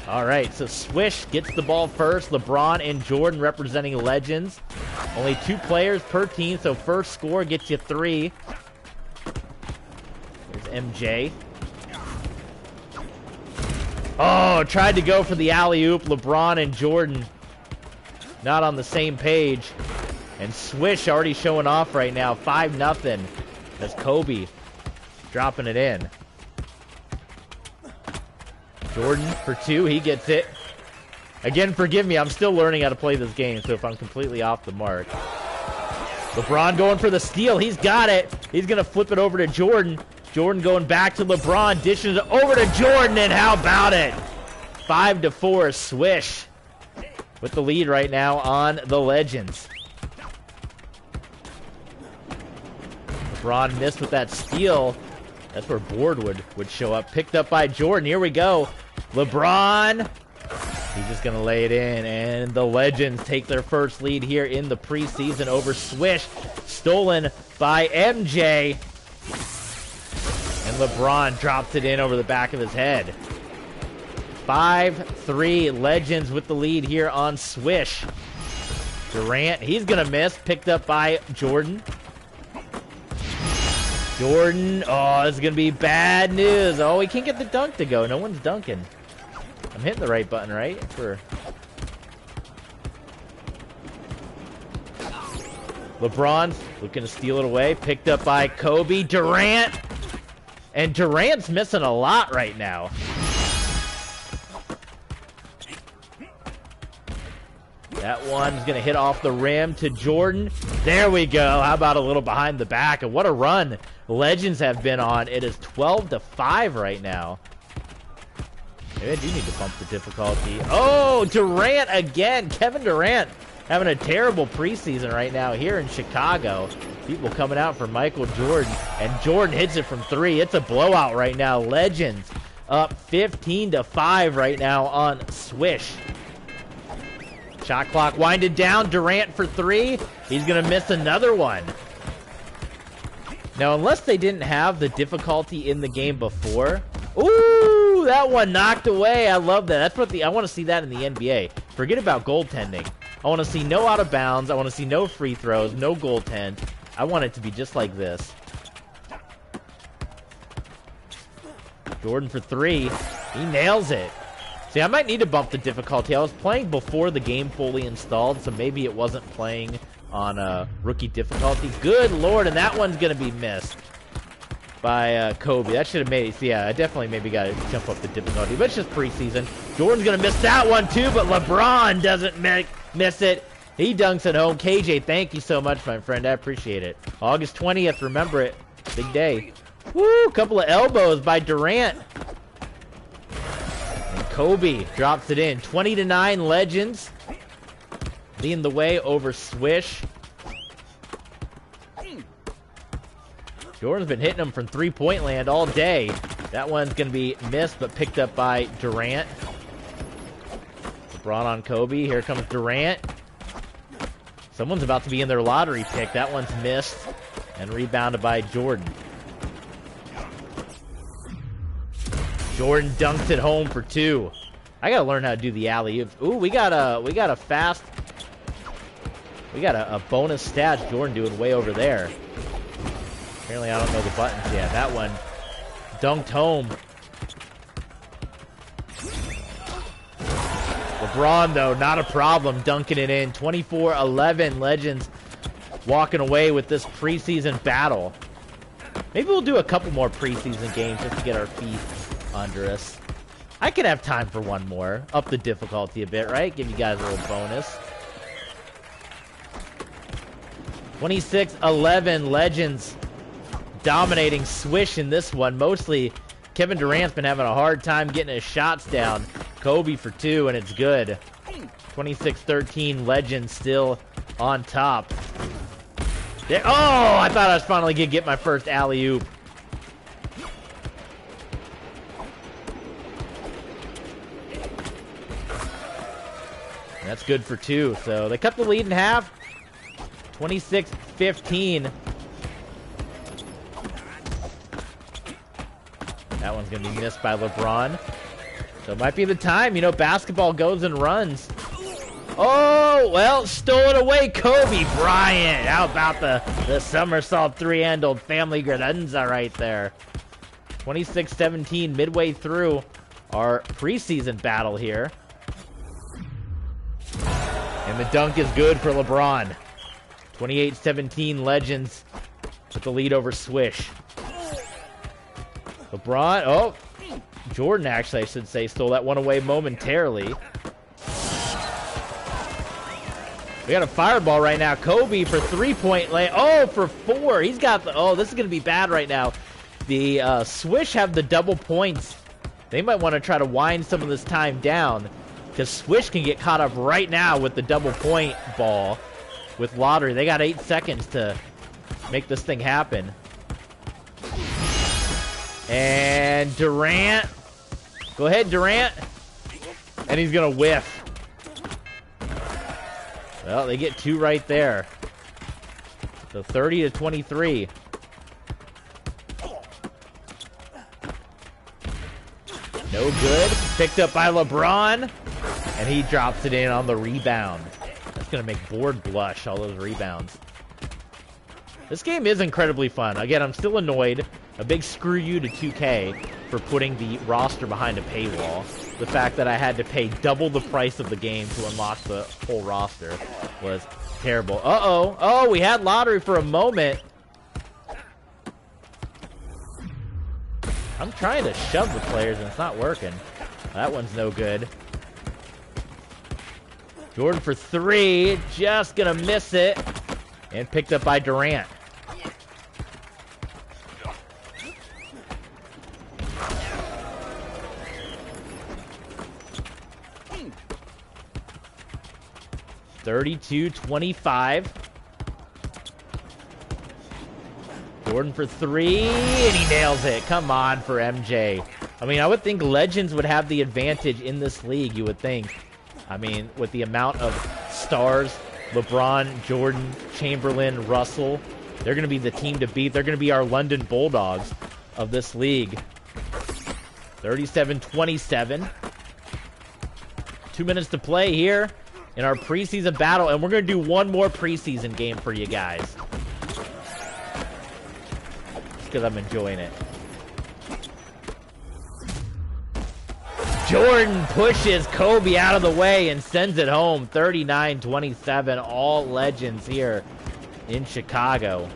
S2: All right, so Swish gets the ball first. LeBron and Jordan representing Legends. Only 2 players per team, so first score gets you 3. There's MJ. Oh, tried to go for the alley-oop. LeBron and Jordan not on the same page. And Swish already showing off right now. 5-0. That's Kobe dropping it in. Jordan for 2. He gets it. Again, forgive me. I'm still learning how to play this game, so if I'm completely off the mark. LeBron going for the steal. He's got it. He's going to flip it over to Jordan. Jordan going back to LeBron. Dishes it over to Jordan, and how about it? 5-4. Swish with the lead right now on the Legends. LeBron missed with that steal. That's where Board would show up. Picked up by Jordan. Here we go. LeBron. He's just going to lay it in. And the Legends take their first lead here in the preseason over Swish. Stolen by MJ. And LeBron drops it in over the back of his head. 5-3. Legends with the lead here on Swish. Durant, he's going to miss. Picked up by Jordan. Jordan, oh, this is going to be bad news. Oh, we can't get the dunk to go. No one's dunking. I'm hitting the right button, right? For LeBron, looking to steal it away. Picked up by Kobe. Durant. And Durant's missing a lot right now. That one's going to hit off the rim to Jordan. There we go. How about a little behind the back? And what a run Legends have been on. It is 12-5 right now. Maybe I do need to bump the difficulty. Oh, Durant again. Kevin Durant having a terrible preseason right now here in Chicago. People coming out for Michael Jordan. And Jordan hits it from 3. It's a blowout right now. Legends up 15-5 right now on Swish. Shot clock winded down. Durant for 3. He's going to miss another one. Now, unless they didn't have the difficulty in the game before. Ooh, that one knocked away. I love that. That's what I want to see that in the NBA. Forget about goaltending. I want to see no out of bounds. I want to see no free throws, no goaltend. I want it to be just like this. Jordan for 3. He nails it. See, I might need to bump the difficulty. I was playing before the game fully installed, so maybe it wasn't playing on rookie difficulty. Good Lord, and that one's going to be missed by Kobe. That should have made it. So yeah, I definitely maybe got to jump up the difficulty, but it's just preseason. Jordan's going to miss that one too, but LeBron doesn't miss it. He dunks it home. KJ, thank you so much, my friend. I appreciate it. August 20th, remember it. Big day. Woo, couple of elbows by Durant. Kobe drops it in. 20-9 Legends. Leading the way over Swish. Jordan's been hitting them from three-point land all day. That one's going to be missed, but picked up by Durant. LeBron on Kobe. Here comes Durant. Someone's about to be in their lottery pick. That one's missed and rebounded by Jordan. Jordan dunks it home for 2. I gotta learn how to do the alley-oops. Ooh, we got a bonus stat. Jordan doing way over there. Apparently, I don't know the buttons yet. That one dunked home. LeBron, though, not a problem dunking it in. 24-11 Legends walking away with this preseason battle. Maybe we'll do a couple more preseason games just to get our feet under us. I could have time for one more. Up the difficulty a bit, right? Give you guys a little bonus. 26-11 Legends dominating Swish in this one. Mostly Kevin Durant's been having a hard time getting his shots down. Kobe for 2, and it's good. 26-13 Legends still on top. There, oh, I thought I was finally going to get my first alley-oop. That's good for 2. So they cut the lead in half. 26-15. That one's going to be missed by LeBron. So it might be the time. You know, basketball goes and runs. Oh, well, stole it away, Kobe Bryant. How about the somersault three-handled family credenza right there. 26-17, midway through our preseason battle here. And the dunk is good for LeBron. 28-17 Legends with the lead over Swish. LeBron, oh, Jordan actually, I should say, stole that one away momentarily. We got a fireball right now. Kobe for three-point lane. Oh, for 4. He's got the, oh, this is going to be bad right now. The Swish have the double points. They might want to try to wind some of this time down, because Swish can get caught up right now with the double point ball with lottery. They got 8 seconds to make this thing happen. And Durant. Go ahead, Durant. And he's going to whiff. Well, they get 2 right there. So 30-23. No good. Picked up by LeBron. And he drops it in on the rebound. That's going to make Board blush, all those rebounds. This game is incredibly fun. Again, I'm still annoyed. A big screw you to 2K for putting the roster behind a paywall. The fact that I had to pay double the price of the game to unlock the whole roster was terrible. Uh-oh. Oh, we had lottery for a moment. I'm trying to shove the players and it's not working. That one's no good. Jordan for three, just gonna miss it. And picked up by Durant. (32-25). Jordan for three, and he nails it. Come on for MJ. I mean, I would think Legends would have the advantage in this league, you would think. I mean, with the amount of stars, LeBron, Jordan, Chamberlain, Russell, they're going to be the team to beat. They're going to be our London Bulldogs of this league. 37-27. 2 minutes to play here in our preseason battle, and we're going to do one more preseason game for you guys. Just because I'm enjoying it. Jordan pushes Kobe out of the way and sends it home. 39-27, all Legends here in Chicago.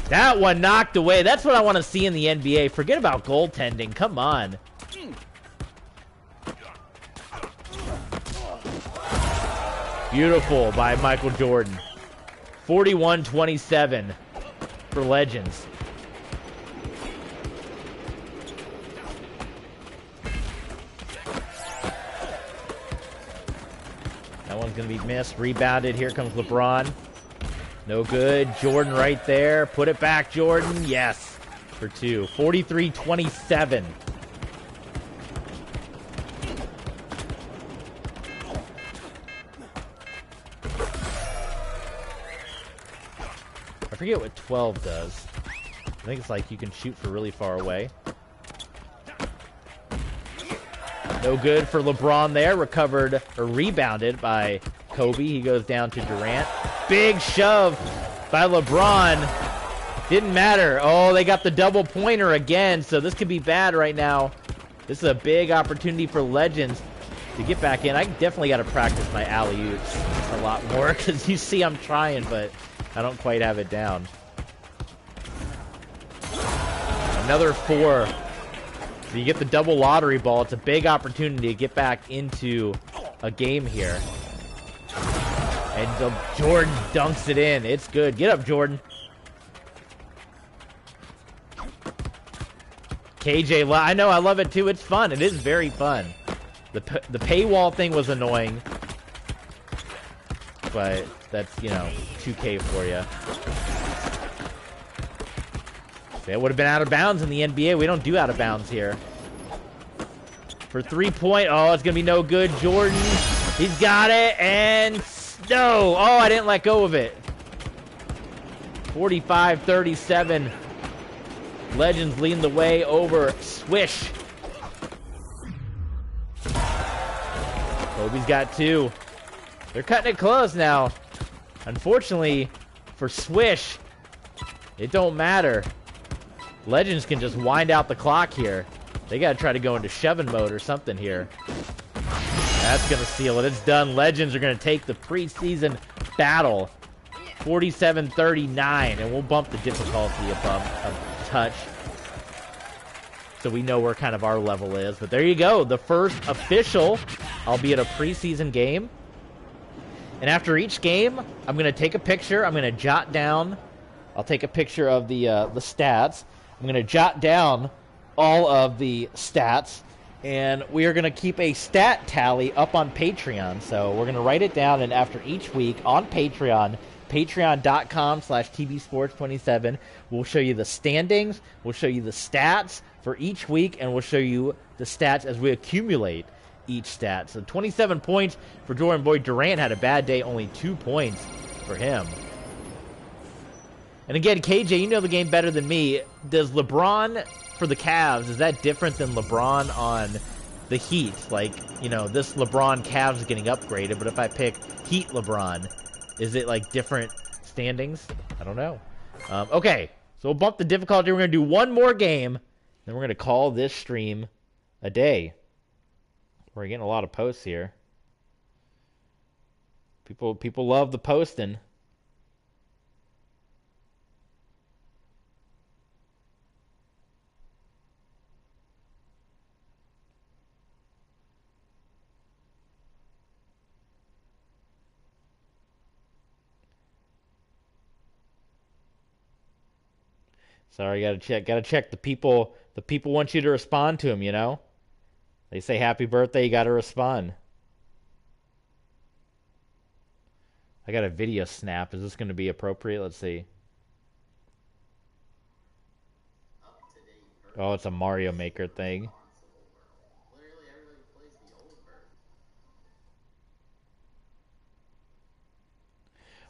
S2: That one knocked away. That's what I want to see in the NBA. Forget about goaltending. Come on. Beautiful by Michael Jordan. 41-27 for Legends. That one's going to be missed. Rebounded. Here comes LeBron. No good. Jordan right there. Put it back, Jordan. Yes. For two. 43-27. I forget what 12 does. I think it's like you can shoot for really far away. No good for LeBron there. Recovered or rebounded by Kobe. He goes down to Durant. Big shove by LeBron. Didn't matter. Oh, they got the double pointer again. So this could be bad right now. This is a big opportunity for Legends to get back in. I definitely got to practice my alley-oops a lot more because you see I'm trying, but I don't quite have it down. Another four. So you get the double lottery ball. It's a big opportunity to get back into a game here. And Jordan dunks it in. It's good. Get up, Jordan. KJ, I know, I love it too. It's fun. It is very fun. The paywall thing was annoying. But that's, you know, 2K for you. It would have been out of bounds in the NBA. We don't do out of bounds here. For 3-point. Oh, it's going to be no good. Jordan. He's got it. And no. Oh, I didn't let go of it. 45-37. Legends leading the way over Swish. Kobe's got two. They're cutting it close now. Unfortunately, for Swish, it don't matter. Legends can just wind out the clock here. They got to try to go into shoving mode or something here. That's going to seal it. It's done. Legends are going to take the preseason battle. 47-39. And we'll bump the difficulty above a touch, so we know where kind of our level is. But there you go. The first official, albeit a preseason game. And after each game, I'm going to take a picture. I'm going to jot down. I'll take a picture of the stats. I'm going to jot down all of the stats, and we are going to keep a stat tally up on Patreon. So we're going to write it down, and after each week on Patreon, patreon.com/tbsports27, we'll show you the standings, we'll show you the stats for each week, and we'll show you the stats as we accumulate each stat. So 27 points for Jordan Boy. Durant had a bad day, only 2 points for him. And again, KJ, you know the game better than me. Does LeBron for the Cavs, is that different than LeBron on the Heat? Like, you know, this LeBron Cavs is getting upgraded, but if I pick Heat LeBron, is it like different standings? I don't know. Okay, so we'll bump the difficulty. We're going to do one more game, then we're going to call this stream a day. We're getting a lot of posts here. People love the posting. Sorry, gotta check. The people want you to respond to them, you know? They say happy birthday, you gotta respond. I got a video snap. Is this gonna be appropriate? Let's see. Oh, it's a Mario Maker thing.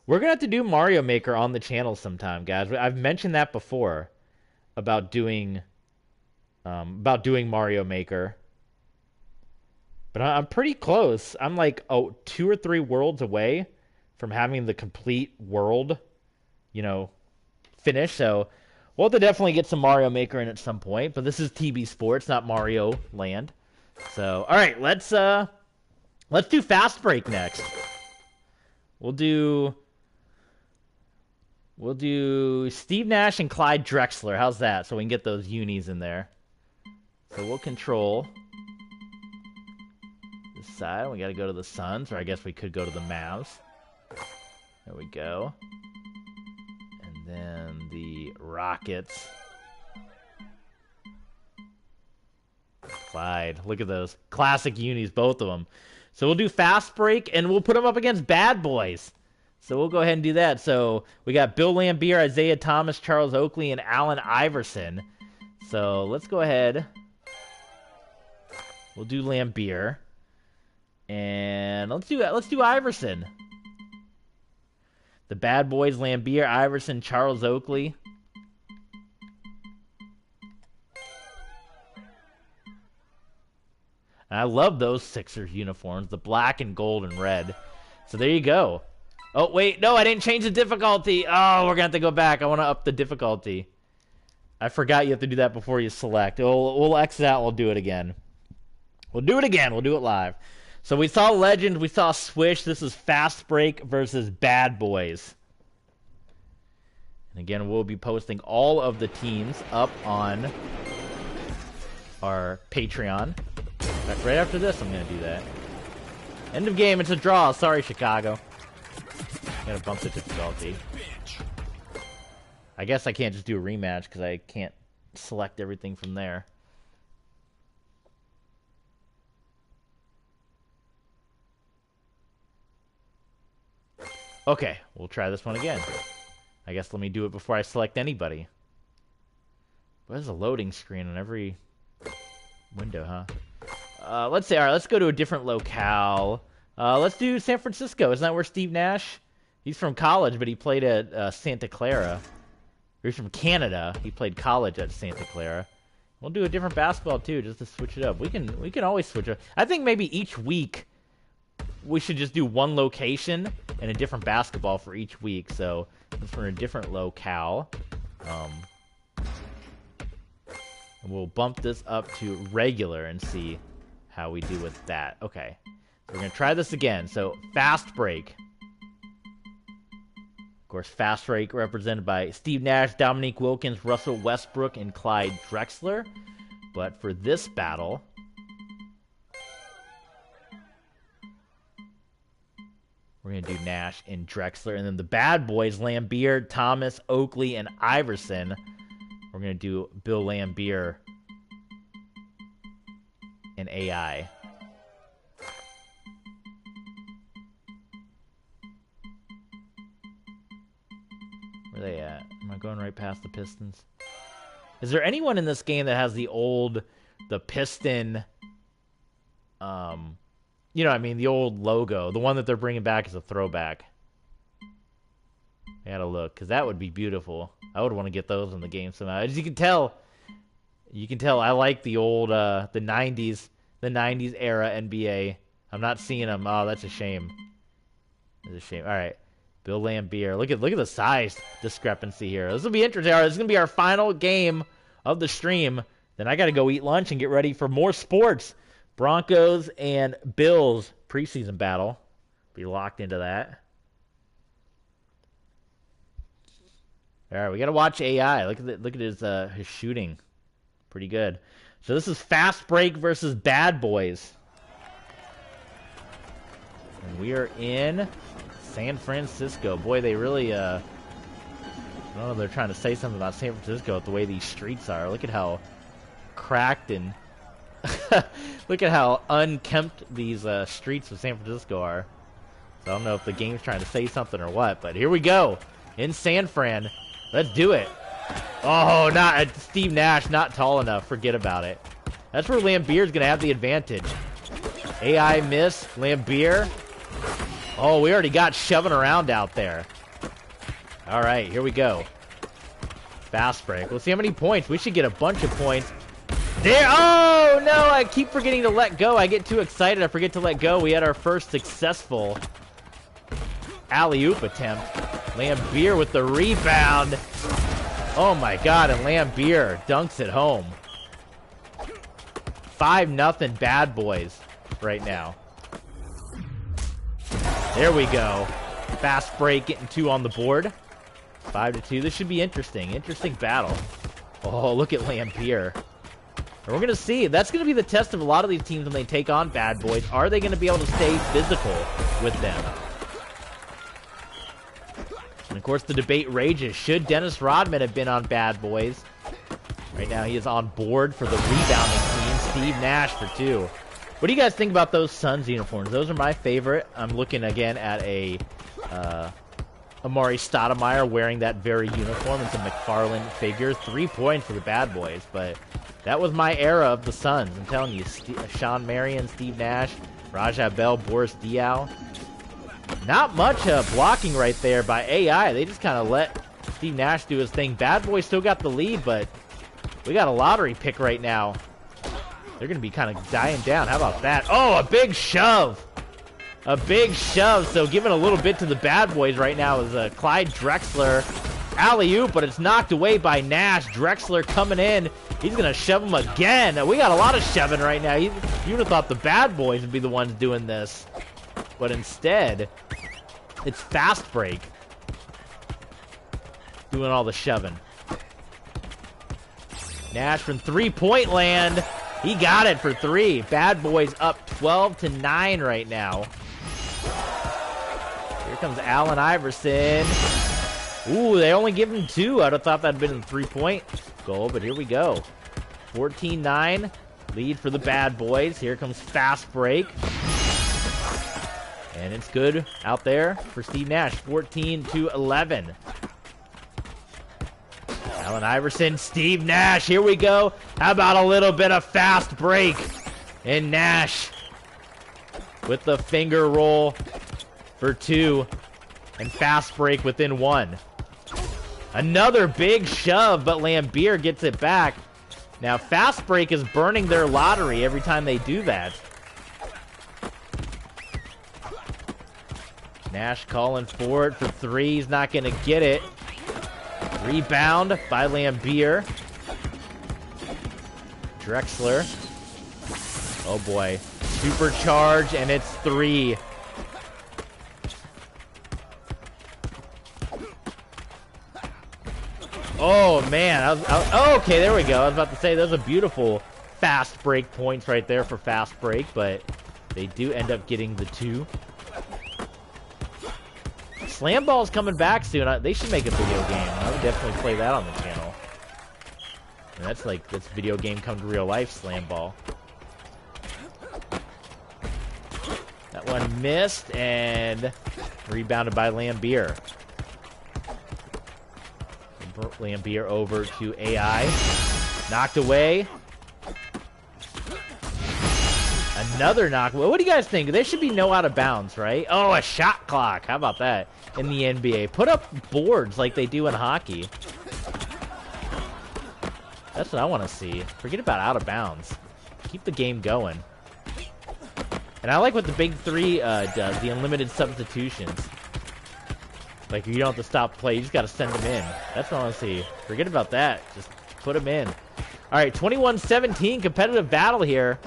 S2: We're gonna have to do Mario Maker on the channel sometime, guys. I've mentioned that before about doing Mario Maker, but I'm pretty close. I'm like 2 or 3 worlds away from having the complete world, you know, finished. So we'll have to definitely get some Mario Maker in at some point. But this is TB Sports, not Mario Land. So all right, let's do Fast Break next. We'll do Steve Nash and Clyde Drexler. How's that? So we can get those unis in there. So we'll control this side. We got to go to the Suns, or I guess we could go to the Mavs. There we go. And then the Rockets. Clyde. Look at those. Classic unis, both of them. So we'll do Fast Break, and we'll put them up against Bad Boys. So we'll go ahead and do that. So we got Bill Laimbeer, Isaiah Thomas, Charles Oakley, and Allen Iverson. So let's go ahead. We'll do Laimbeer. And let's do Iverson. The Bad Boys, Laimbeer, Iverson, Charles Oakley. And I love those Sixers uniforms, the black and gold and red. So there you go. Oh, wait, no, I didn't change the difficulty. Oh, we're going to have to go back. I want to up the difficulty. I forgot you have to do that before you select. We'll exit out. We'll do it again. We'll do it again. We'll do it live. So we saw Legend. We saw Swish. This is Fast Break versus Bad Boys. And again, we'll be posting all of the teams up on our Patreon. In fact, right after this, I'm going to do that. End of game. It's a draw. Sorry, Chicago. Gotta bump the difficulty. I guess I can't just do a rematch because I can't select everything from there. Okay, we'll try this one again. I guess let me do it before I select anybody. There's a loading screen on every window, huh? Let's say, all right, let's go to a different locale. Let's do San Francisco. Isn't that where Steve Nash? He's from college, but he played at Santa Clara. He's from Canada. He played college at Santa Clara. We'll do a different basketball too, just to switch it up. We can always switch it. I think maybe each week we should just do one location and a different basketball for each week. So it's for a different locale. And we'll bump this up to regular and see how we do with that. Okay. So we're going to try this again. So Fast Break. Of course, Fast Break represented by Steve Nash, Dominique Wilkins, Russell Westbrook, and Clyde Drexler. But for this battle, we're going to do Nash and Drexler. And then the Bad Boys, Laimbeer, Thomas, Oakley, and Iverson. We're going to do Bill Laimbeer and AI. Where are they at? Am I going right past the Pistons? Is there anyone in this game that has the Piston, you know what I mean, the old logo, the one that they're bringing back as a throwback? I gotta look, because that would be beautiful. I would want to get those in the game somehow. As you can tell I like the old, the 90s era NBA. I'm not seeing them. Oh, that's a shame. That's a shame. All right. Bill Laimbeer. Look at the size discrepancy here. This will be interesting. All right, this is going to be our final game of the stream. Then I got to go eat lunch and get ready for more sports. Broncos and Bills preseason battle. Be locked into that. All right, we got to watch AI. Look at his shooting. Pretty good. So this is Fast Break versus Bad Boys. And we are in San Francisco. Boy, they really I don't know if they're trying to say something about San Francisco with the way these streets are. Look at how cracked and look at how unkempt these streets of San Francisco are. So I don't know if the game's trying to say something or what, but here we go. In San Fran. Let's do it. Oh, not Steve Nash, not tall enough. Forget about it. That's where Lambier's going to have the advantage. AI miss. Lambier. Oh, we already got shoving around out there. All right, here we go. Fast break. Let's see how many points. We should get a bunch of points. There. Oh, no. I keep forgetting to let go. I get too excited. I forget to let go. We had our first successful alley-oop attempt. Lambier with the rebound. Oh, my God. And Lambier dunks it home. 5-0 Bad Boys right now. There we go. Fast break, getting 2 on the board. 5-2. This should be interesting. Interesting battle. Oh, look at Lambier. And we're going to see. That's going to be the test of a lot of these teams when they take on Bad Boys. Are they going to be able to stay physical with them? And, of course, the debate rages. Should Dennis Rodman have been on Bad Boys? Right now, he is on board for the rebounding team. Steve Nash for 2. What do you guys think about those Suns uniforms? Those are my favorite. I'm looking again at a Amari Stoudemire wearing that very uniform. It's a McFarlane figure. 3 points for the Bad Boys, but that was my era of the Suns. I'm telling you, Sean Marion, Steve Nash, Raja Bell, Boris Diaw. Not much blocking right there by AI. They just kind of let Steve Nash do his thing. Bad Boys still got the lead, but we got a lottery pick right now. They're going to be kind of dying down. How about that? Oh, a big shove. A big shove. So giving a little bit to the Bad Boys right now is Clyde Drexler. Alley-oop, but it's knocked away by Nash. Drexler coming in. He's going to shove him again. We got a lot of shoving right now. You would have thought the Bad Boys would be the ones doing this. But instead, it's Fast Break doing all the shoving. Nash from three-point land. He got it for 3. Bad Boys up 12-9 right now. Here comes Allen Iverson. Ooh, they only give him 2. I'd have thought that'd been a 3-point goal, but here we go. 14-9. Lead for the Bad Boys. Here comes Fast Break. And it's good out there for Steve Nash. 14-11. Allen Iverson, Steve Nash, here we go. How about a little bit of fast break? And Nash with the finger roll for 2. And fast break within 1. Another big shove, but Lambier gets it back. Now, fast break is burning their lottery every time they do that. Nash calling for it for 3. He's not going to get it. Rebound by Lambier. Drexler. Oh boy. Supercharge, and it's 3. Oh man. Okay, there we go. I was about to say those are beautiful fast break points right there for fast break, but they do end up getting the 2. Slam Ball's coming back soon. They should make a video game. I would definitely play that on the channel. And that's like this video game come to real life, Slam Ball. That one missed and rebounded by Lambier. Lambier over to AI. Knocked away. Another knock. What do you guys think? There should be no out of bounds, right? Oh, a shot clock. How about that in the NBA? Put up boards like they do in hockey. That's what I want to see. Forget about out of bounds. Keep the game going. And I like what the Big 3 does, the unlimited substitutions. Like, you don't have to stop play. You just got to send them in. That's what I want to see. Forget about that. Just put them in. All right, 21-17 competitive battle here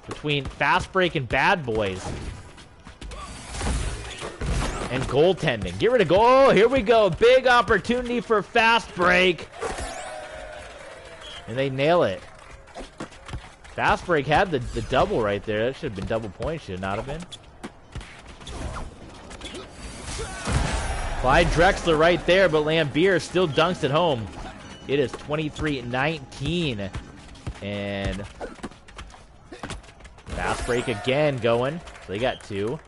S2: between Fast Break and Bad Boys. And goaltending. Get rid of goal. Oh, here we go. Big opportunity for Fast Break. And they nail it. Fast Break had the double right there. That should have been double points. Should it not have been? Clyde Drexler right there, but Lambier still dunks it home. It is 23-19. And fast break again going. So they got 2.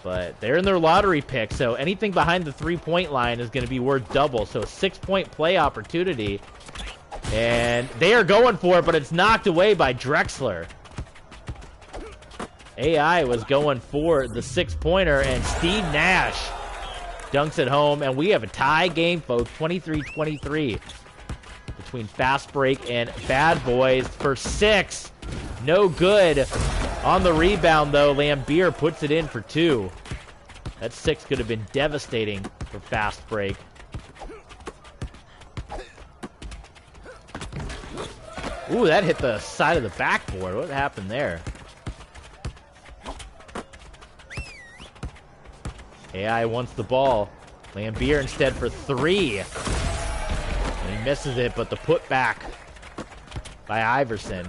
S2: But they're in their lottery pick, so anything behind the 3-point line is going to be worth double. So a 6-point play opportunity. And they are going for it, but it's knocked away by Drexler. AI was going for the 6-pointer, and Steve Nash dunks it home. And we have a tie game, folks, 23-23 between Fast Break and Bad Boys for 6. No good. On the rebound, though, Lambier puts it in for 2. That 6 could have been devastating for Fast Break. Ooh, that hit the side of the backboard. What happened there? AI wants the ball. Lambier instead for 3. And he misses it, but the putback by Iverson.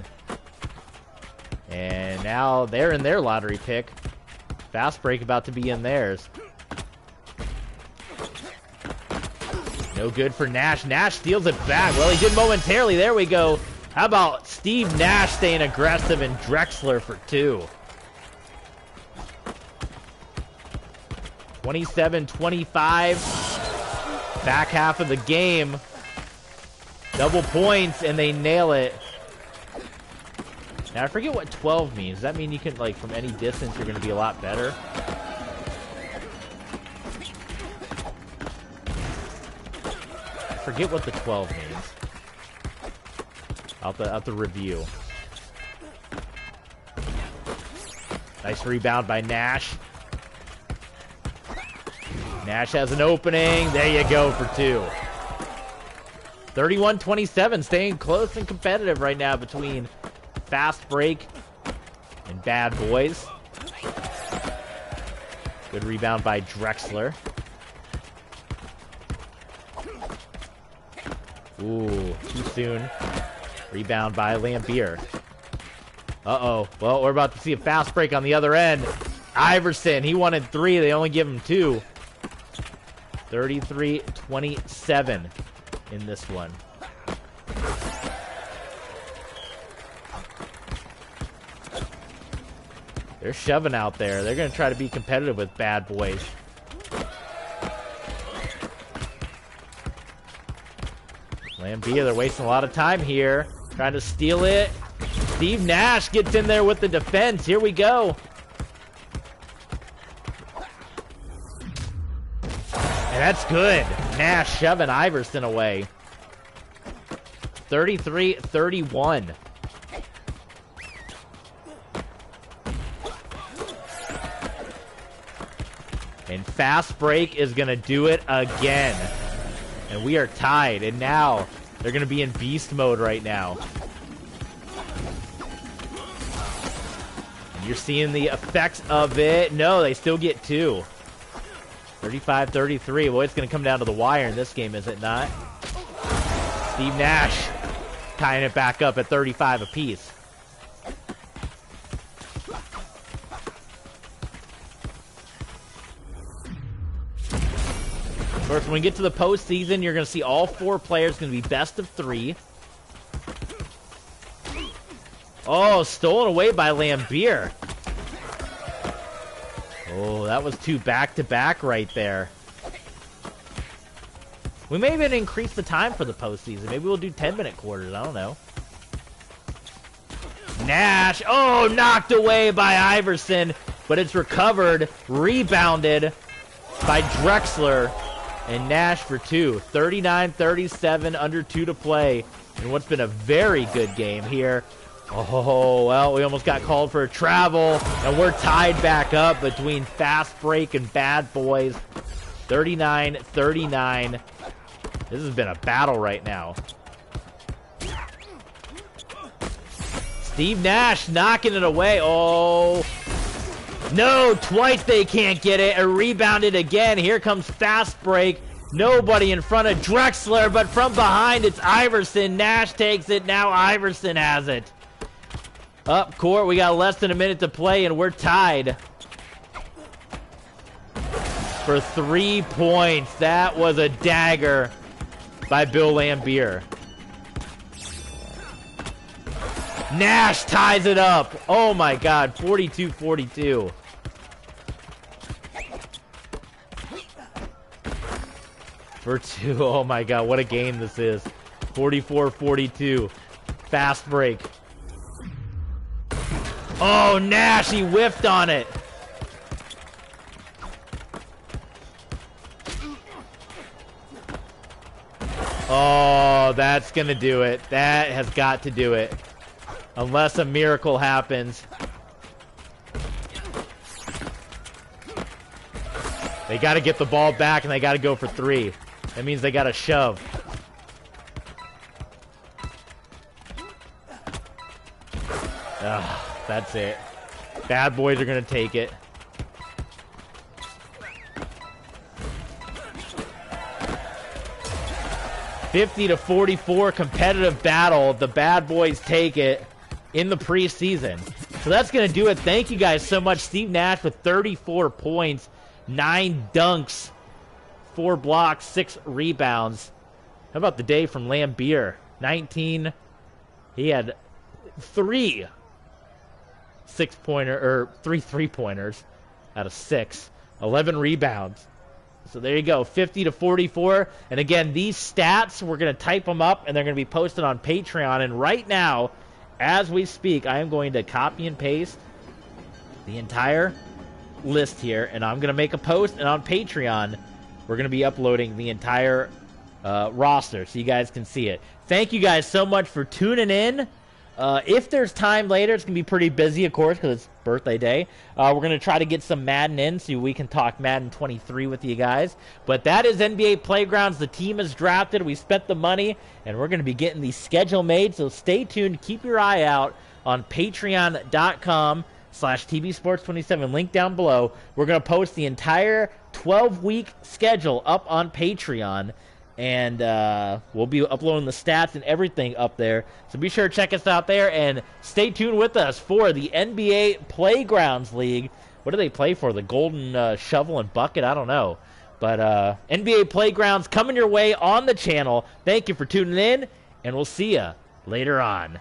S2: And now they're in their lottery pick. Fast break about to be in theirs. No good for Nash. Nash steals it back. Well, he did momentarily. There we go. How about Steve Nash staying aggressive and Drexler for 2? 27-25. Back half of the game. Double points, and they nail it. Now, I forget what 12 means. Does that mean you can, like, from any distance, you're going to be a lot better? I forget what the 12 means. I'll have to review. Nice rebound by Nash. Nash has an opening. There you go for 2. 31-27, staying close and competitive right now between Fast Break and Bad Boys. Good rebound by Drexler. Ooh, too soon. Rebound by Lambier. Uh-oh. Well, we're about to see a fast break on the other end. Iverson, he wanted 3. They only give him 2. 33-27 in this one. They're shoving out there. They're going to try to be competitive with Bad Boys. Lambier, they're wasting a lot of time here. Trying to steal it. Steve Nash gets in there with the defense. Here we go. And that's good. Nash shoving Iverson away. 33-31. And Fast Break is going to do it again. And we are tied. And now they're going to be in beast mode right now. And you're seeing the effects of it. No, they still get 2. 35-33. Boy, it's going to come down to the wire in this game, is it not? Steve Nash tying it back up at 35 apiece. Of course, when we get to the postseason, you're going to see all 4 players going to be best of 3. Oh, stolen away by Lambier. Oh, that was 2 back-to-back right there. We may even increase the time for the postseason. Maybe we'll do 10-minute quarters. I don't know. Nash. Oh, knocked away by Iverson. But it's recovered, rebounded by Drexler. And Nash for 2. 39-37, under 2 to play. In what's been a very good game here. Oh, well, we almost got called for a travel. And we're tied back up between Fast Break and Bad Boys. 39-39. This has been a battle right now. Steve Nash knocking it away. Oh. No, twice they can't get it. And rebounded again. Here comes Fast Break. Nobody in front of Drexler, but from behind it's Iverson. Nash takes it. Now Iverson has it. Up court, we got less than a minute to play, and we're tied. for 3 points. That was a dagger by Bill Laimbeer. Nash ties it up. Oh my God, 42-42. For 2. Oh my God, what a game this is. 44-42. Fast break. Oh, Nash, he whiffed on it. Oh, that's going to do it. That has got to do it. Unless a miracle happens. They got to get the ball back, and they got to go for 3. That means they got to shove. That's it. Bad boys are going to take it. $50-44 competitive battle. The bad boys take it in the preseason. So that's going to do it. Thank you guys so much. Steve Nash with 34 points, 9 dunks, 4 blocks, 6 rebounds. How about the day from Laimbeer? 19. He had 3 3-pointers out of 6. 11 rebounds. So there you go, 50-44. And again, these stats, we're going to type them up, and they're going to be posted on Patreon. And right now, as we speak, I am going to copy and paste the entire list here, and I'm going to make a post, and on Patreon, we're going to be uploading the entire roster so you guys can see it. Thank you guys so much for tuning in. If there's time later, it's going to be pretty busy, of course, because it's birthday day. We're going to try to get some Madden in so we can talk Madden 23 with you guys. But that is NBA Playgrounds. The team is drafted. We spent the money, and we're going to be getting the schedule made. So stay tuned. Keep your eye out on patreon.com/TBSports27. Link down below. We're going to post the entire 12-week schedule up on Patreon. And we'll be uploading the stats and everything up there. So be sure to check us out there. And stay tuned with us for the NBA Playgrounds League. What do they play for? The Golden Shovel and Bucket? I don't know. But NBA Playgrounds coming your way on the channel. Thank you for tuning in. And we'll see you later on.